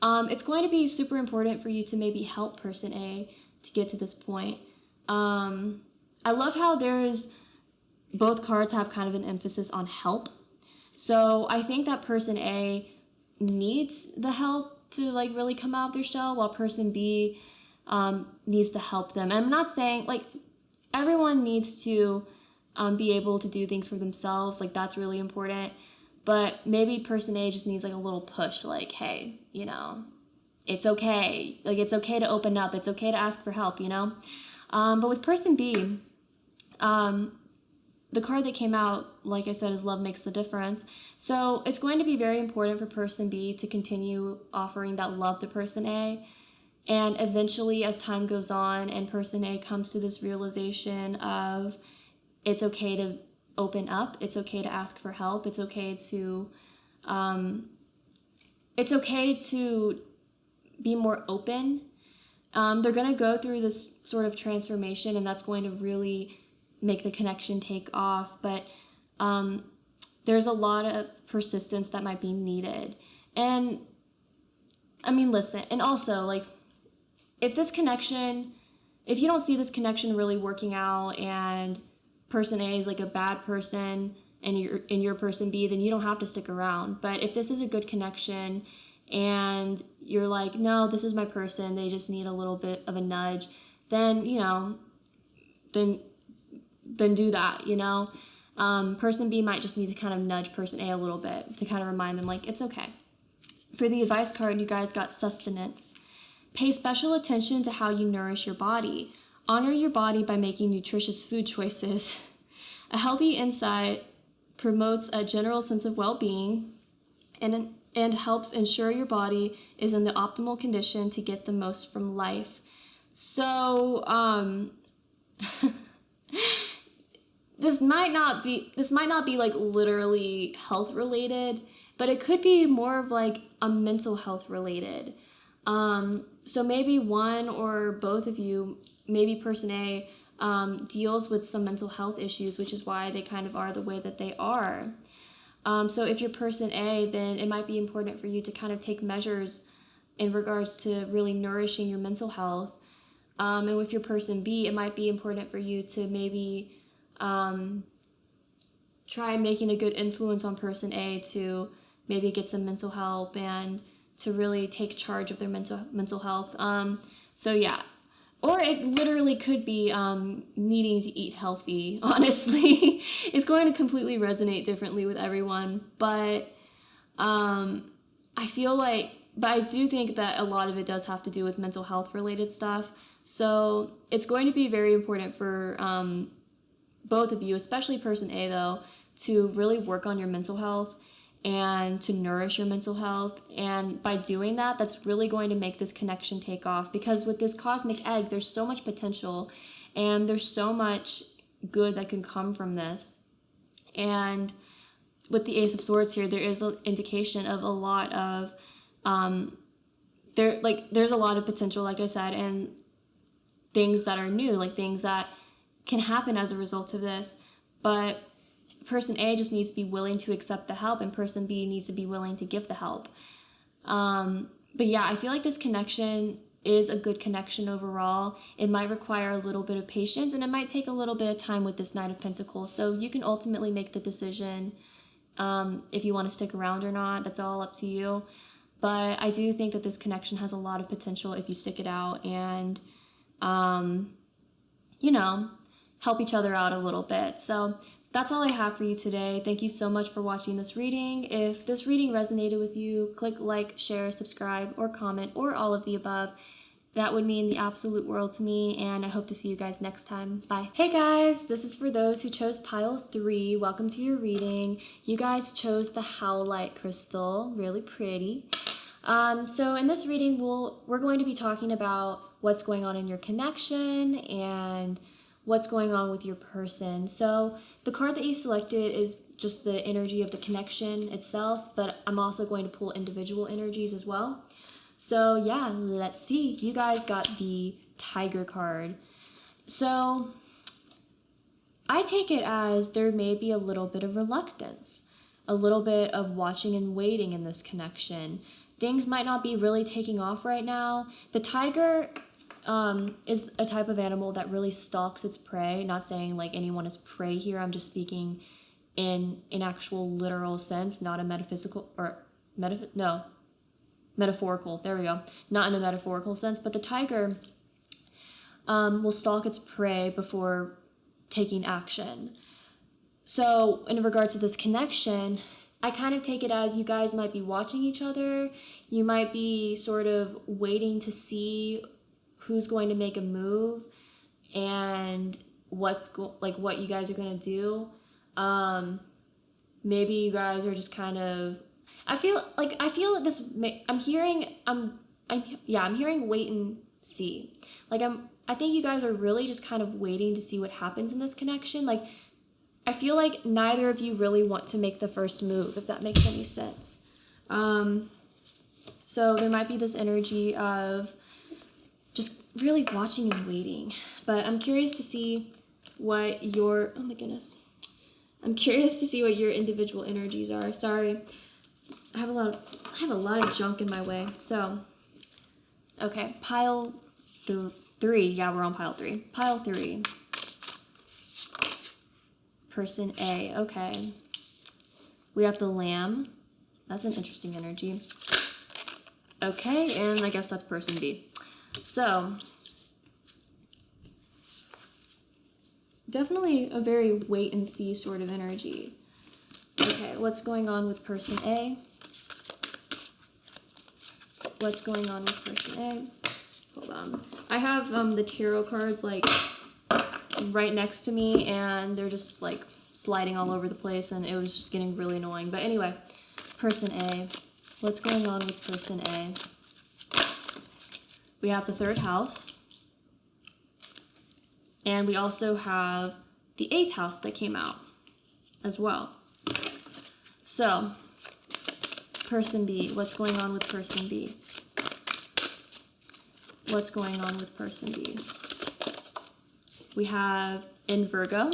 It's going to be super important for you to maybe help person A to get to this point. I love how both cards have kind of an emphasis on help. So I think that person A needs the help to like really come out of their shell, while person B needs to help them. And I'm not saying, like, everyone needs to be able to do things for themselves. Like, that's really important. but maybe person A just needs like a little push, like, hey, you know, it's okay. Like, it's okay to open up. It's okay to ask for help, you know? But with person B, the card that came out, like I said, is love makes the difference. So it's going to be very important for person B to continue offering that love to person A. And eventually, as time goes on and person A comes to this realization of it's okay to open up, it's okay to ask for help, it's okay to be more open. They're going to go through this sort of transformation, and that's going to really make the connection take off. But there's a lot of persistence that might be needed. And I mean, listen, and also, like, if you don't see this connection really working out and person A is like a bad person and you're person B, then you don't have to stick around. But if this is a good connection and you're like, no, this is my person, they just need a little bit of a nudge, then, you know, then do that, you know? Person B might just need to kind of nudge person A a little bit to kind of remind them, like, it's okay. For the advice card, you guys got sustenance. Pay special attention to how you nourish your body. Honor your body by making nutritious food choices. A healthy insight promotes a general sense of well-being and helps ensure your body is in the optimal condition to get the most from life. So, this might not be like literally health related, but it could be more of like a mental health related. So maybe one or both of you, maybe person A, deals with some mental health issues, which is why they kind of are the way that they are. So if you're person A, then it might be important for you to kind of take measures in regards to really nourishing your mental health. And with your person B, it might be important for you to maybe try making a good influence on person A to maybe get some mental help and to really take charge of their mental health. So yeah. Or it literally could be needing to eat healthy, honestly. It's going to completely resonate differently with everyone. But I do think that a lot of it does have to do with mental health related stuff. So it's going to be very important for both of you, especially person A though, to really work on your mental health and to nourish your mental health. And by doing that, that's really going to make this connection take off, because with this cosmic egg, there's so much potential and there's so much good that can come from this. And with the Ace of Swords here, there is an indication of a lot of there's a lot of potential, like I said, and things that are new, like things that can happen as a result of this. But person A just needs to be willing to accept the help, and person B needs to be willing to give the help. But yeah, I feel like this connection is a good connection overall. It might require a little bit of patience, and it might take a little bit of time with this Knight of Pentacles. So you can ultimately make the decision if you want to stick around or not. That's all up to you. But I do think that this connection has a lot of potential if you stick it out and, help each other out a little bit. So that's all I have for you today. Thank you so much for watching this reading. If this reading resonated with you, click like, share, subscribe, or comment, or all of the above. That would mean the absolute world to me, and I hope to see you guys next time. Bye. Hey guys, this is for those who chose pile 3. Welcome to your reading. You guys chose the Howlite crystal. Really pretty. So in this reading, we're going to be talking about what's going on in your connection and what's going on with your person. So the card that you selected is just the energy of the connection itself, but I'm also going to pull individual energies as well. So yeah, let's see. You guys got the Tiger card. So I take it as there may be a little bit of reluctance, a little bit of watching and waiting in this connection. Things might not be really taking off right now. The tiger is a type of animal that really stalks its prey. Not saying like anyone is prey here. I'm just speaking in an actual literal sense, not a metaphysical or metaphorical. There we go. Not in a metaphorical sense, but the tiger will stalk its prey before taking action. So in regards to this connection, I kind of take it as you guys might be watching each other. You might be sort of waiting to see who's going to make a move and what you guys are going to do. Maybe you guys are just kind of, I feel this, I'm hearing wait and see. Like I think you guys are really just kind of waiting to see what happens in this connection. Like, I feel like neither of you really want to make the first move, if that makes any sense. So there might be this energy of just really watching and waiting. But I'm curious to see what your, oh my goodness. I'm curious to see what your individual energies are. Sorry, I have a lot of junk in my way. So, okay, pile 3. Yeah, we're on pile 3. Pile 3. Person A. Okay. We have the Lamb. That's an interesting energy. Okay, and I guess that's person B. So, definitely a very wait and see sort of energy. Okay, what's going on with person A? What's going on with person A? Hold on. I have the tarot cards like right next to me, and they're just like sliding all over the place, and it was just getting really annoying. But anyway, person A. What's going on with person A? We have the 3rd house. And we also have the 8th house that came out as well. So, person B. What's going on with person B? What's going on with person B? We have in Virgo.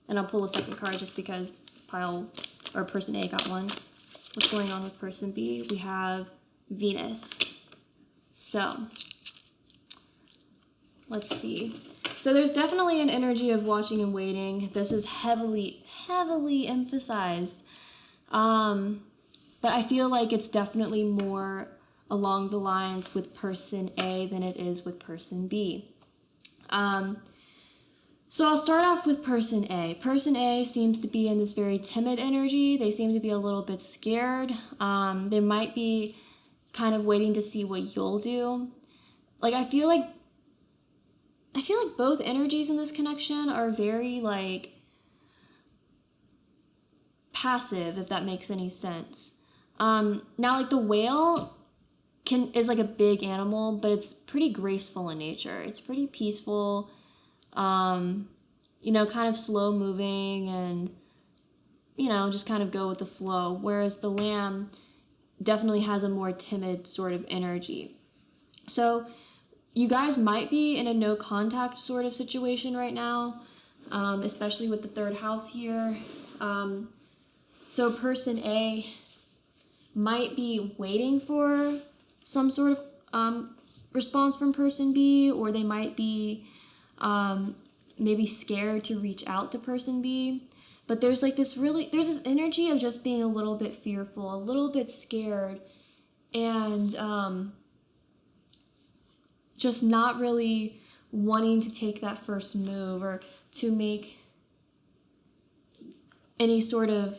And I'll pull a second card just because person A got one. What's going on with person B? We have Venus. So, let's see. So there's definitely an energy of watching and waiting. This is heavily emphasized. But I feel like it's definitely more along the lines with person A than it is with person B. So I'll start off with person A. Person A seems to be in this very timid energy. They seem to be a little bit scared. They might be kind of waiting to see what you'll do. Like, I feel like both energies in this connection are very, like, passive, if that makes any sense. Now, like, the whale is like a big animal, but it's pretty graceful in nature. It's pretty peaceful, kind of slow moving and, just kind of go with the flow. Whereas the lamb definitely has a more timid sort of energy. So you guys might be in a no contact sort of situation right now, especially with the 3rd house here. So person A might be waiting for some sort of response from person B, or they might be maybe scared to reach out to person B. But there's this energy of just being a little bit fearful, a little bit scared, and just not really wanting to take that first move or to make any sort of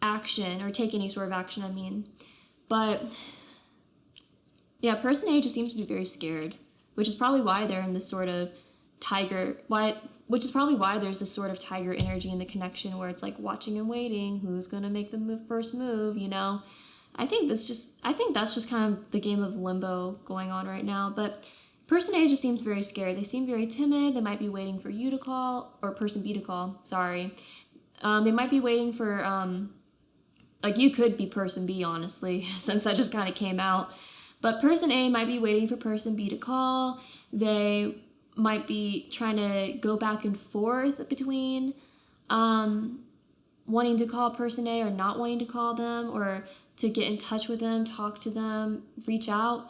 action or take any sort of action, I mean. But yeah, person A just seems to be very scared, which is probably why they're in this sort of which is probably why there's this sort of tiger energy in the connection where it's like watching and waiting, who's going to make the first move, I think that's just kind of the game of limbo going on right now. But person A just seems very scared. They seem very timid. They might be waiting for you to call, or person B to call, sorry. They might be waiting for, you could be person B, honestly, since that just kind of came out. But person A might be waiting for person B to call. They might be trying to go back and forth between wanting to call person A or not wanting to call them, or to get in touch with them, talk to them, reach out.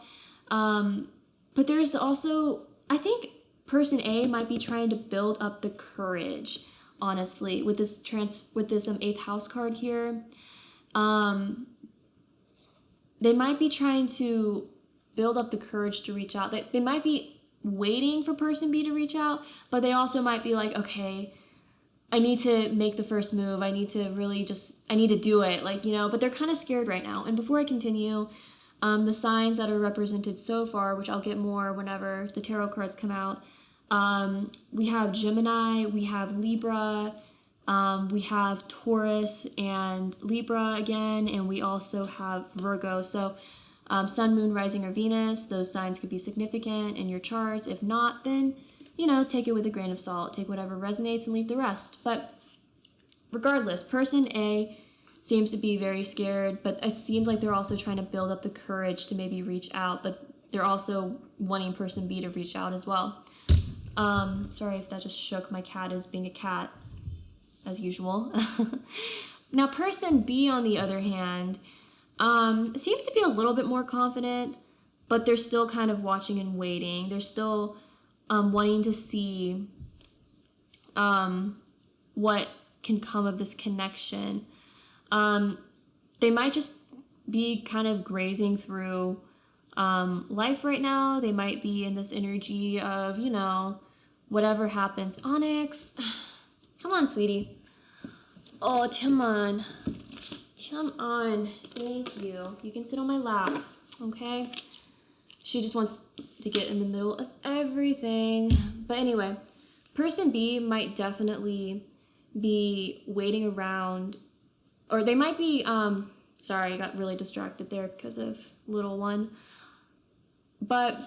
But there's also, I think person A might be trying to build up the courage, honestly, with this 8th house card here. They might be trying to build up the courage to reach out. They might be waiting for person B to reach out, but they also might be like, okay, I need to make the first move. I need to really I need to do it, like, you know, but they're kind of scared right now. And before I continue, the signs that are represented so far, which I'll get more whenever the tarot cards come out, we have Gemini, we have Libra, we have Taurus and Libra again, and we also have Virgo. So Sun, Moon, Rising, or Venus, those signs could be significant in your charts. If not, then, you know, take it with a grain of salt. Take whatever resonates and leave the rest. But regardless, person A seems to be very scared, but it seems like they're also trying to build up the courage to maybe reach out, but they're also wanting person B to reach out as well. Sorry if that just shook. My cat is being a cat, as usual. Now, person B, on the other hand, seems to be a little bit more confident, but they're still kind of watching and waiting. They're still wanting to see what can come of this connection. They might just be kind of grazing through life right now. They might be in this energy of, you know, whatever happens. Onyx, come on, sweetie. Oh, come on. Come on. Thank you. You can sit on my lap, okay? She just wants to get in the middle of everything. But anyway, person B might definitely be waiting around, or they might be, sorry, I got really distracted there because of little one. But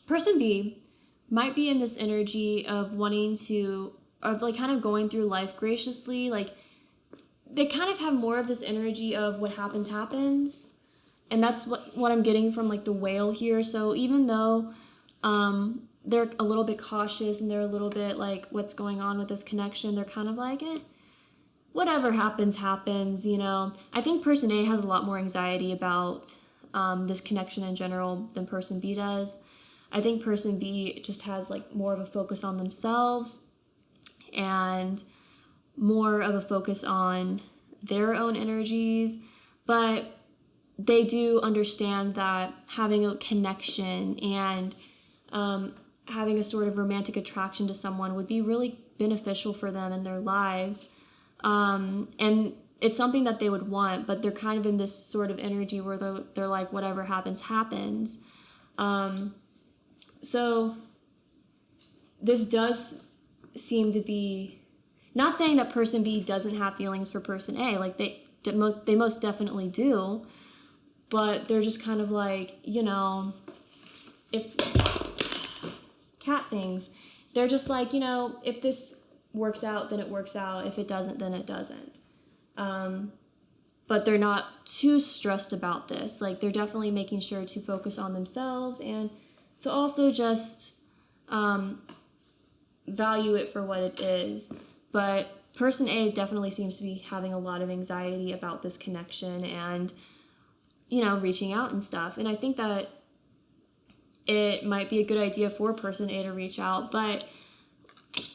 person B might be in this energy of wanting to, of like kind of going through life graciously. Like, they kind of have more of this energy of what happens, happens. And that's what I'm getting from like the whale here. So even though they're a little bit cautious and they're a little bit like, what's going on with this connection, they're kind of like, whatever happens, happens, you know. I think person A has a lot more anxiety about this connection in general than person B does. I think person B just has like more of a focus on themselves and more of a focus on their own energies, but they do understand that having a connection and having a sort of romantic attraction to someone would be really beneficial for them in their lives. And it's something that they would want, but they're kind of in this sort of energy where they're like, whatever happens, happens. So this does seem to be, not saying that person B doesn't have feelings for person A, like they most definitely do, but they're just kind of like, you know, if cat things, they're just like, you know, if this works out, then it works out. If it doesn't, then it doesn't. But they're not too stressed about this. Like, they're definitely making sure to focus on themselves and to also just value it for what it is. But person A definitely seems to be having a lot of anxiety about this connection and, you know, reaching out and stuff. And I think that it might be a good idea for person A to reach out, but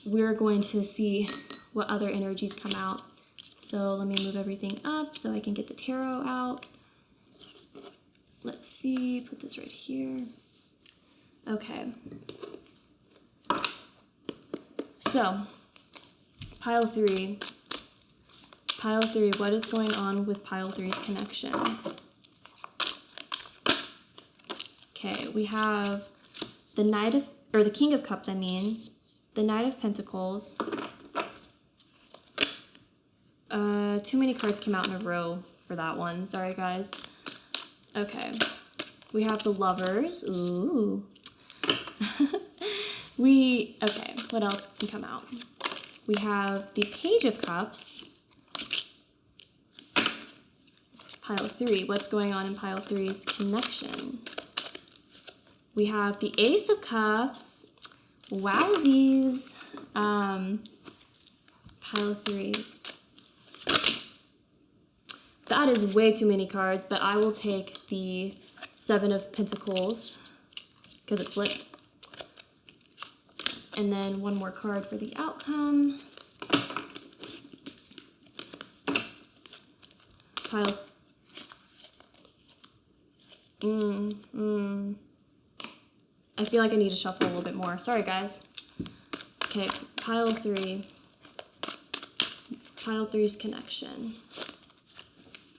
we're going to see what other energies come out. So let me move everything up so I can get the tarot out. Let's see, put this right here. Okay. So, pile 3. Pile 3, what is going on with pile 3's connection? Okay, we have the King of Cups, the Knight of Pentacles. Too many cards came out in a row for that one. Sorry, guys. Okay. We have the Lovers. Ooh. Okay, what else can come out? We have the Page of Cups. Pile 3. What's going on in pile 3's connection? We have the Ace of Cups. Wowsies. Pile 3. That is way too many cards, but I will take the Seven of Pentacles because it flipped. And then one more card for the outcome. Pile. I feel like I need to shuffle a little bit more. Sorry, guys. Okay, pile 3. pile three's connection.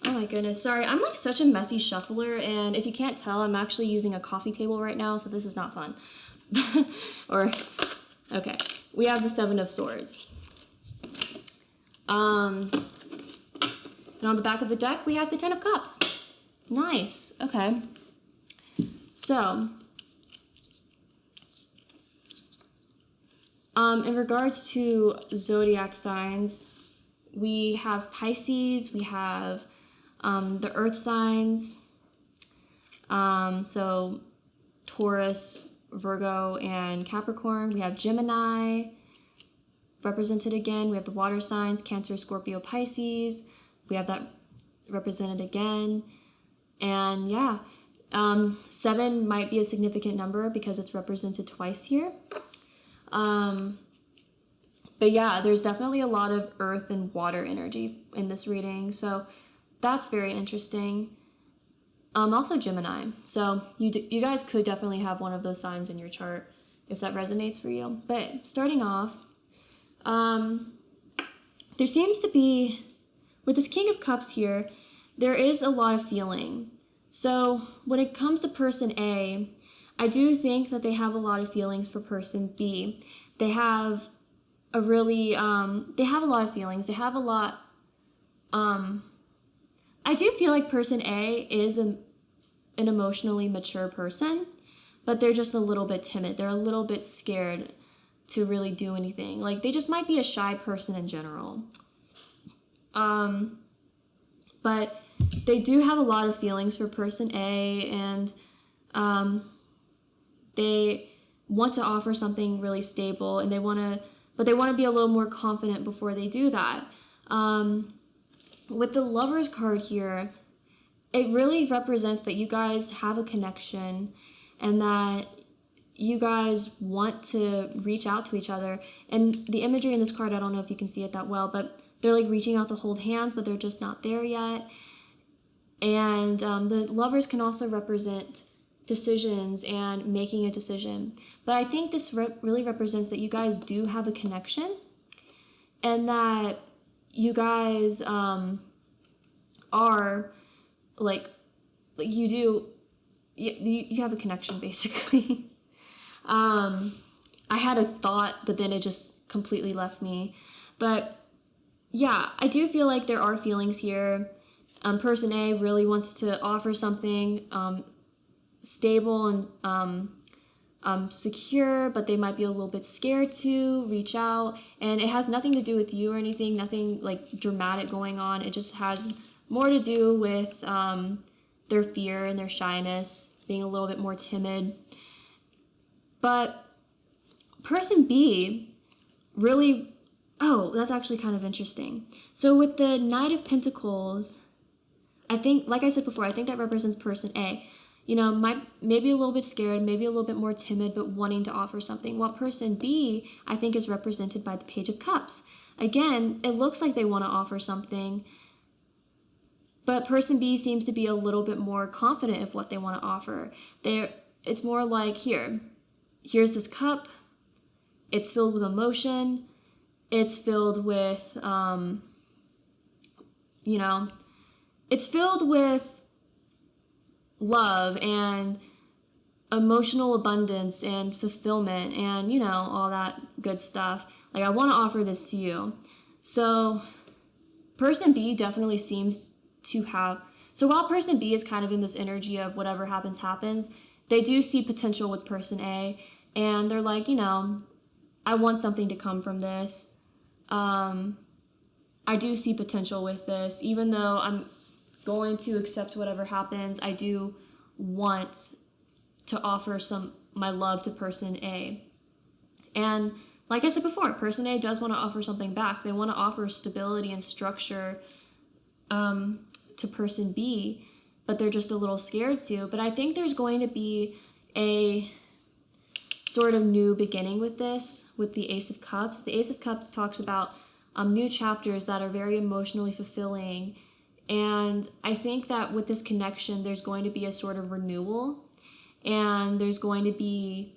Oh my goodness, sorry, I'm like such a messy shuffler, and if you can't tell, I'm actually using a coffee table right now, so this is not fun. Okay, we have the Seven of Swords. And on the back of the deck, we have the Ten of Cups. Nice, okay. So, in regards to zodiac signs, we have Pisces, we have the earth signs, so Taurus, Virgo, and Capricorn. We have Gemini represented again. We have the water signs, Cancer, Scorpio, Pisces. We have that represented again. And yeah, 7 might be a significant number because it's represented twice here. But yeah, there's definitely a lot of earth and water energy in this reading, so that's very interesting. Also Gemini, so you guys could definitely have one of those signs in your chart if that resonates for you. But starting off, there seems to be, with this King of Cups here, there is a lot of feeling. So when it comes to person A, I do think that they have a lot of feelings for person B. They have a really, they have a lot of feelings. They have a lot, I do feel like person A is an emotionally mature person, but they're just a little bit timid. They're a little bit scared to really do anything. Like, they just might be a shy person in general. But they do have a lot of feelings for person A, and they want to offer something really stable, and they want to be a little more confident before they do that. With the Lovers card here, it really represents that you guys have a connection and that you guys want to reach out to each other. And the imagery in this card, I don't know if you can see it that well, but they're like reaching out to hold hands, but they're just not there yet. And the Lovers can also represent decisions and making a decision. But I think this really represents that you guys do have a connection, and that you guys are like you have a connection, basically. I had a thought, but then it just completely left me. But yeah, I do feel like there are feelings here. Person A really wants to offer something stable and secure, but they might be a little bit scared to reach out. And it has nothing to do with you or anything, nothing like dramatic going on. It just has more to do with their fear and their shyness, being a little bit more timid. But person B really, oh, that's actually kind of interesting. So with the Knight of Pentacles, I think, like I said before, I think that represents person A. You know, maybe a little bit scared, maybe a little bit more timid, but wanting to offer something. While person B, I think, is represented by the Page of Cups. Again, it looks like they want to offer something, but person B seems to be a little bit more confident of what they want to offer. It's more like, here's this cup. It's filled with emotion. It's filled with, it's filled with love and emotional abundance and fulfillment and, all that good stuff. Like, I want to offer this to you. So person B definitely seems to have, so while person B is kind of in this energy of whatever happens, happens, they do see potential with person A, and they're like, I want something to come from this. I do see potential with this. Even though I'm going to accept whatever happens, I do want to offer my love to person A. And like I said before, person A does want to offer something back. They want to offer stability and structure to person B, but they're just a little scared to. But I think there's going to be a sort of new beginning with this, with the Ace of Cups. The Ace of Cups talks about new chapters that are very emotionally fulfilling. And I think that with this connection, there's going to be a sort of renewal, and there's going to be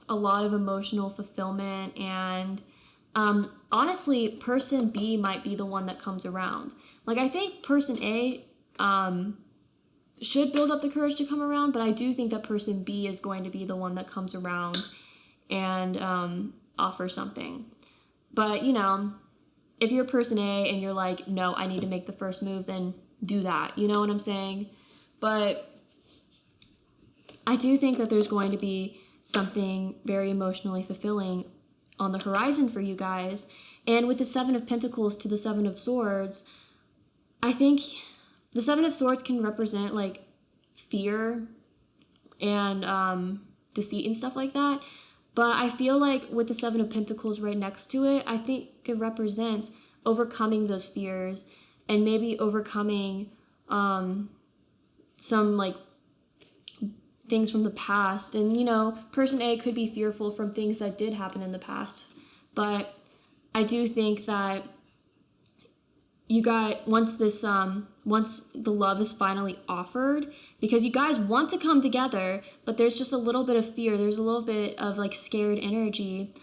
a lot of emotional fulfillment, and Honestly, person B might be the one that comes around. Like, I think person A should build up the courage to come around, but I do think that person B is going to be the one that comes around and offers something. But, you know, if you're person A and you're like, no, I need to make the first move, then do that. You know what I'm saying? But I do think that there's going to be something very emotionally fulfilling on the horizon for you guys. And with the Seven of Pentacles to the Seven of Swords, I think the Seven of Swords can represent like fear and deceit and stuff like that. But I feel like with the Seven of Pentacles right next to it, I think it represents overcoming those fears and maybe overcoming some like things from the past. And, you know, person A could be fearful from things that did happen in the past. But I do think that you guys, once the love is finally offered, because you guys want to come together, but there's just a little bit of fear. There's a little bit of like scared energy.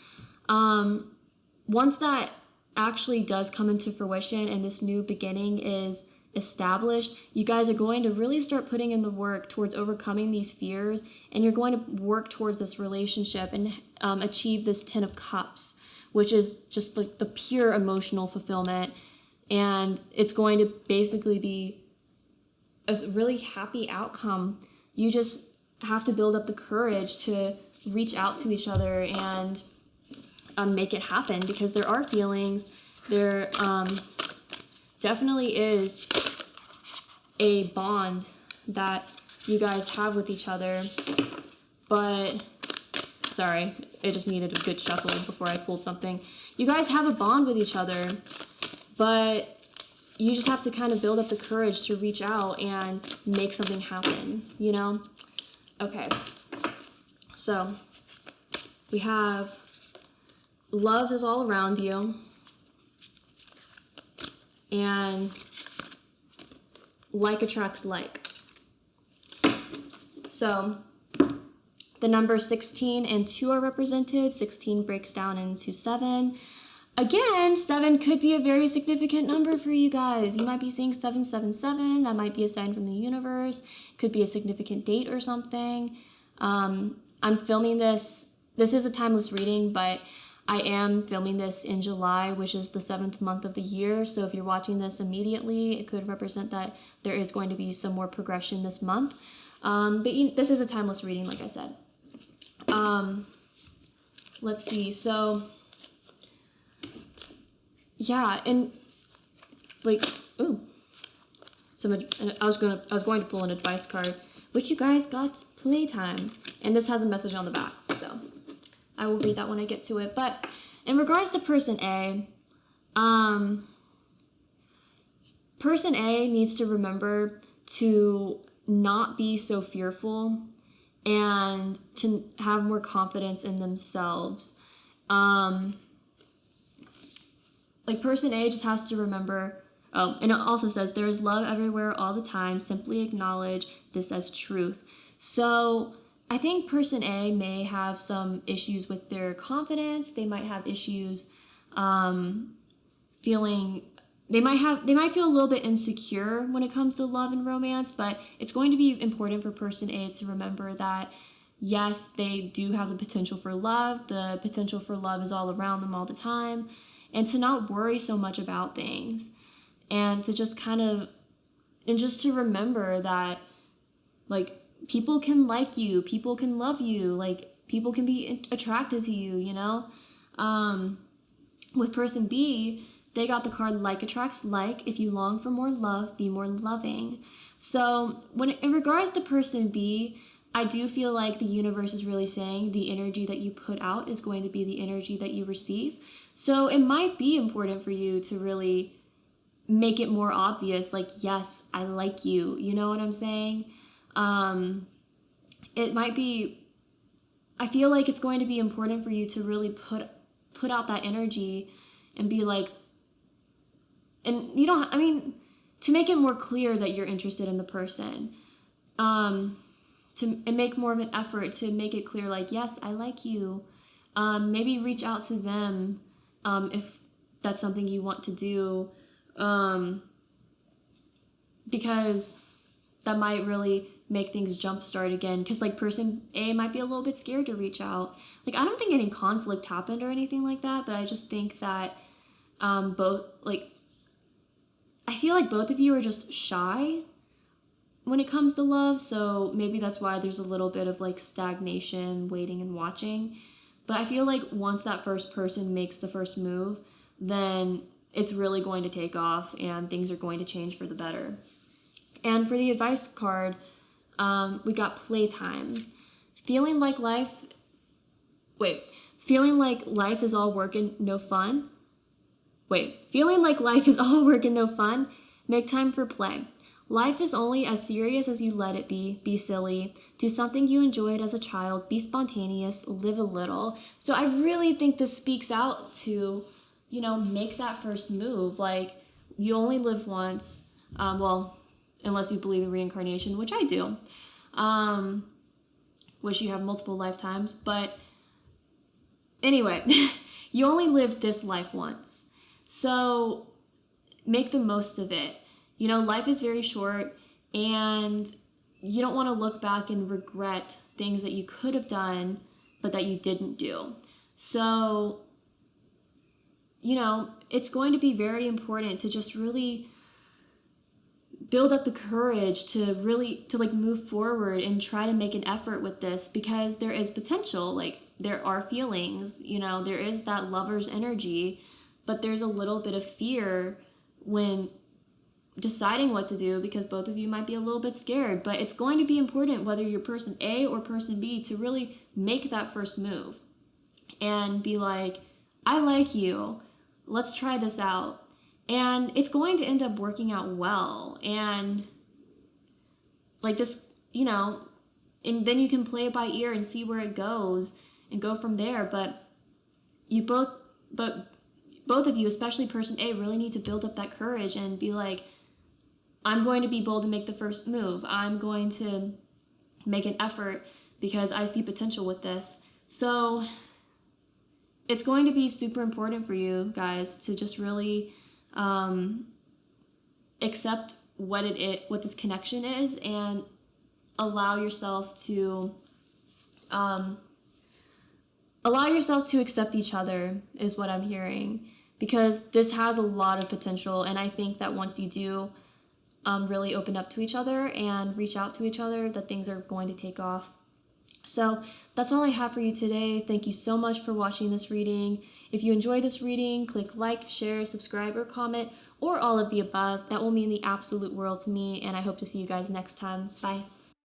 Once that actually does come into fruition and this new beginning is established, you guys are going to really start putting in the work towards overcoming these fears, and you're going to work towards this relationship and achieve this 10 of Cups, which is just like the pure emotional fulfillment. And it's going to basically be a really happy outcome. You just have to build up the courage to reach out to each other and make it happen, because there are feelings. There definitely is a bond that you guys have with each other. But, sorry, it just needed a good shuffle before I pulled something. You guys have a bond with each other, but you just have to kind of build up the courage to reach out and make something happen, you know? Okay, so we have love is all around you, and like attracts like. So the numbers 16 and 2 are represented. 16 breaks down into 7. Again, 7 could be a very significant number for you guys. You might be seeing 777. That might be a sign from the universe. Could be a significant date or something. I'm filming this. This is a timeless reading, but I am filming this in July, which is the 7th month of the year. So if you're watching this immediately, it could represent that there is going to be some more progression this month. But this is a timeless reading, like I said. Let's see. So yeah, and like, ooh, I was going to pull an advice card, which you guys got playtime, and this has a message on the back, so I will read that when I get to it. But in regards to person A, person A needs to remember to not be so fearful and to have more confidence in themselves. Like, person A just has to remember, oh, and it also says, there is love everywhere all the time. Simply acknowledge this as truth. So I think person A may have some issues with their confidence. They might have issues they might feel a little bit insecure when it comes to love and romance, but it's going to be important for person A to remember that, yes, they do have the potential for love. The potential for love is all around them all the time. And to not worry so much about things, and to just just to remember that, like, people can like you, people can love you, like, people can be attracted to you, you know? With person B, they got the card like attracts like. If you long for more love, be more loving. So in regards to person B, I do feel like the universe is really saying the energy that you put out is going to be the energy that you receive. So it might be important for you to really make it more obvious, like, yes, I like you. You know what I'm saying? It might be, I feel like it's going to be important for you to really put out that energy and be like, and you don't, I mean, to make it more clear that you're interested in the person, and make more of an effort to make it clear, like, yes, I like you. Maybe reach out to them if that's something you want to do, because that might really make things jumpstart again. Because like person A might be a little bit scared to reach out. Like I don't think any conflict happened or anything like that, but I just think that both, like, I feel like both of you are just shy when it comes to love, so maybe that's why there's a little bit of like stagnation, waiting and watching. But I feel like once that first person makes the first move, then it's really going to take off and things are going to change for the better. And for the advice card, we got playtime. Feeling like life is all work and no fun? Feeling like life is all work and no fun? Make time for play. Life is only as serious as you let it be. Be silly. Do something you enjoyed as a child. Be spontaneous. Live a little. So I really think this speaks out to, make that first move. Like, you only live once. Well, unless you believe in reincarnation, which I do. Wish you have multiple lifetimes. But anyway, you only live this life once. So make the most of it. Life is very short, and you don't want to look back and regret things that you could have done, but that you didn't do. So, it's going to be very important to just really build up the courage to move forward and try to make an effort with this, because there is potential. Like, there are feelings, there is that lover's energy, but there's a little bit of fear when deciding what to do, because both of you might be a little bit scared. But it's going to be important, whether you're person A or person B, to really make that first move and be like, I like you, let's try this out. And it's going to end up working out well. And like this, and then you can play it by ear and see where it goes and go from there. But both of you, especially person A, really need to build up that courage and be like, I'm going to be bold and make the first move. I'm going to make an effort because I see potential with this. So it's going to be super important for you guys to just really accept what this connection is, and allow yourself to accept each other, is what I'm hearing, because this has a lot of potential. And I think that once you do really open up to each other and reach out to each other, that things are going to take off. So that's all I have for you today. Thank you so much for watching this reading. If you enjoyed this reading, click like, share, subscribe, or comment, or all of the above. That will mean the absolute world to me, and I hope to see you guys next time. Bye.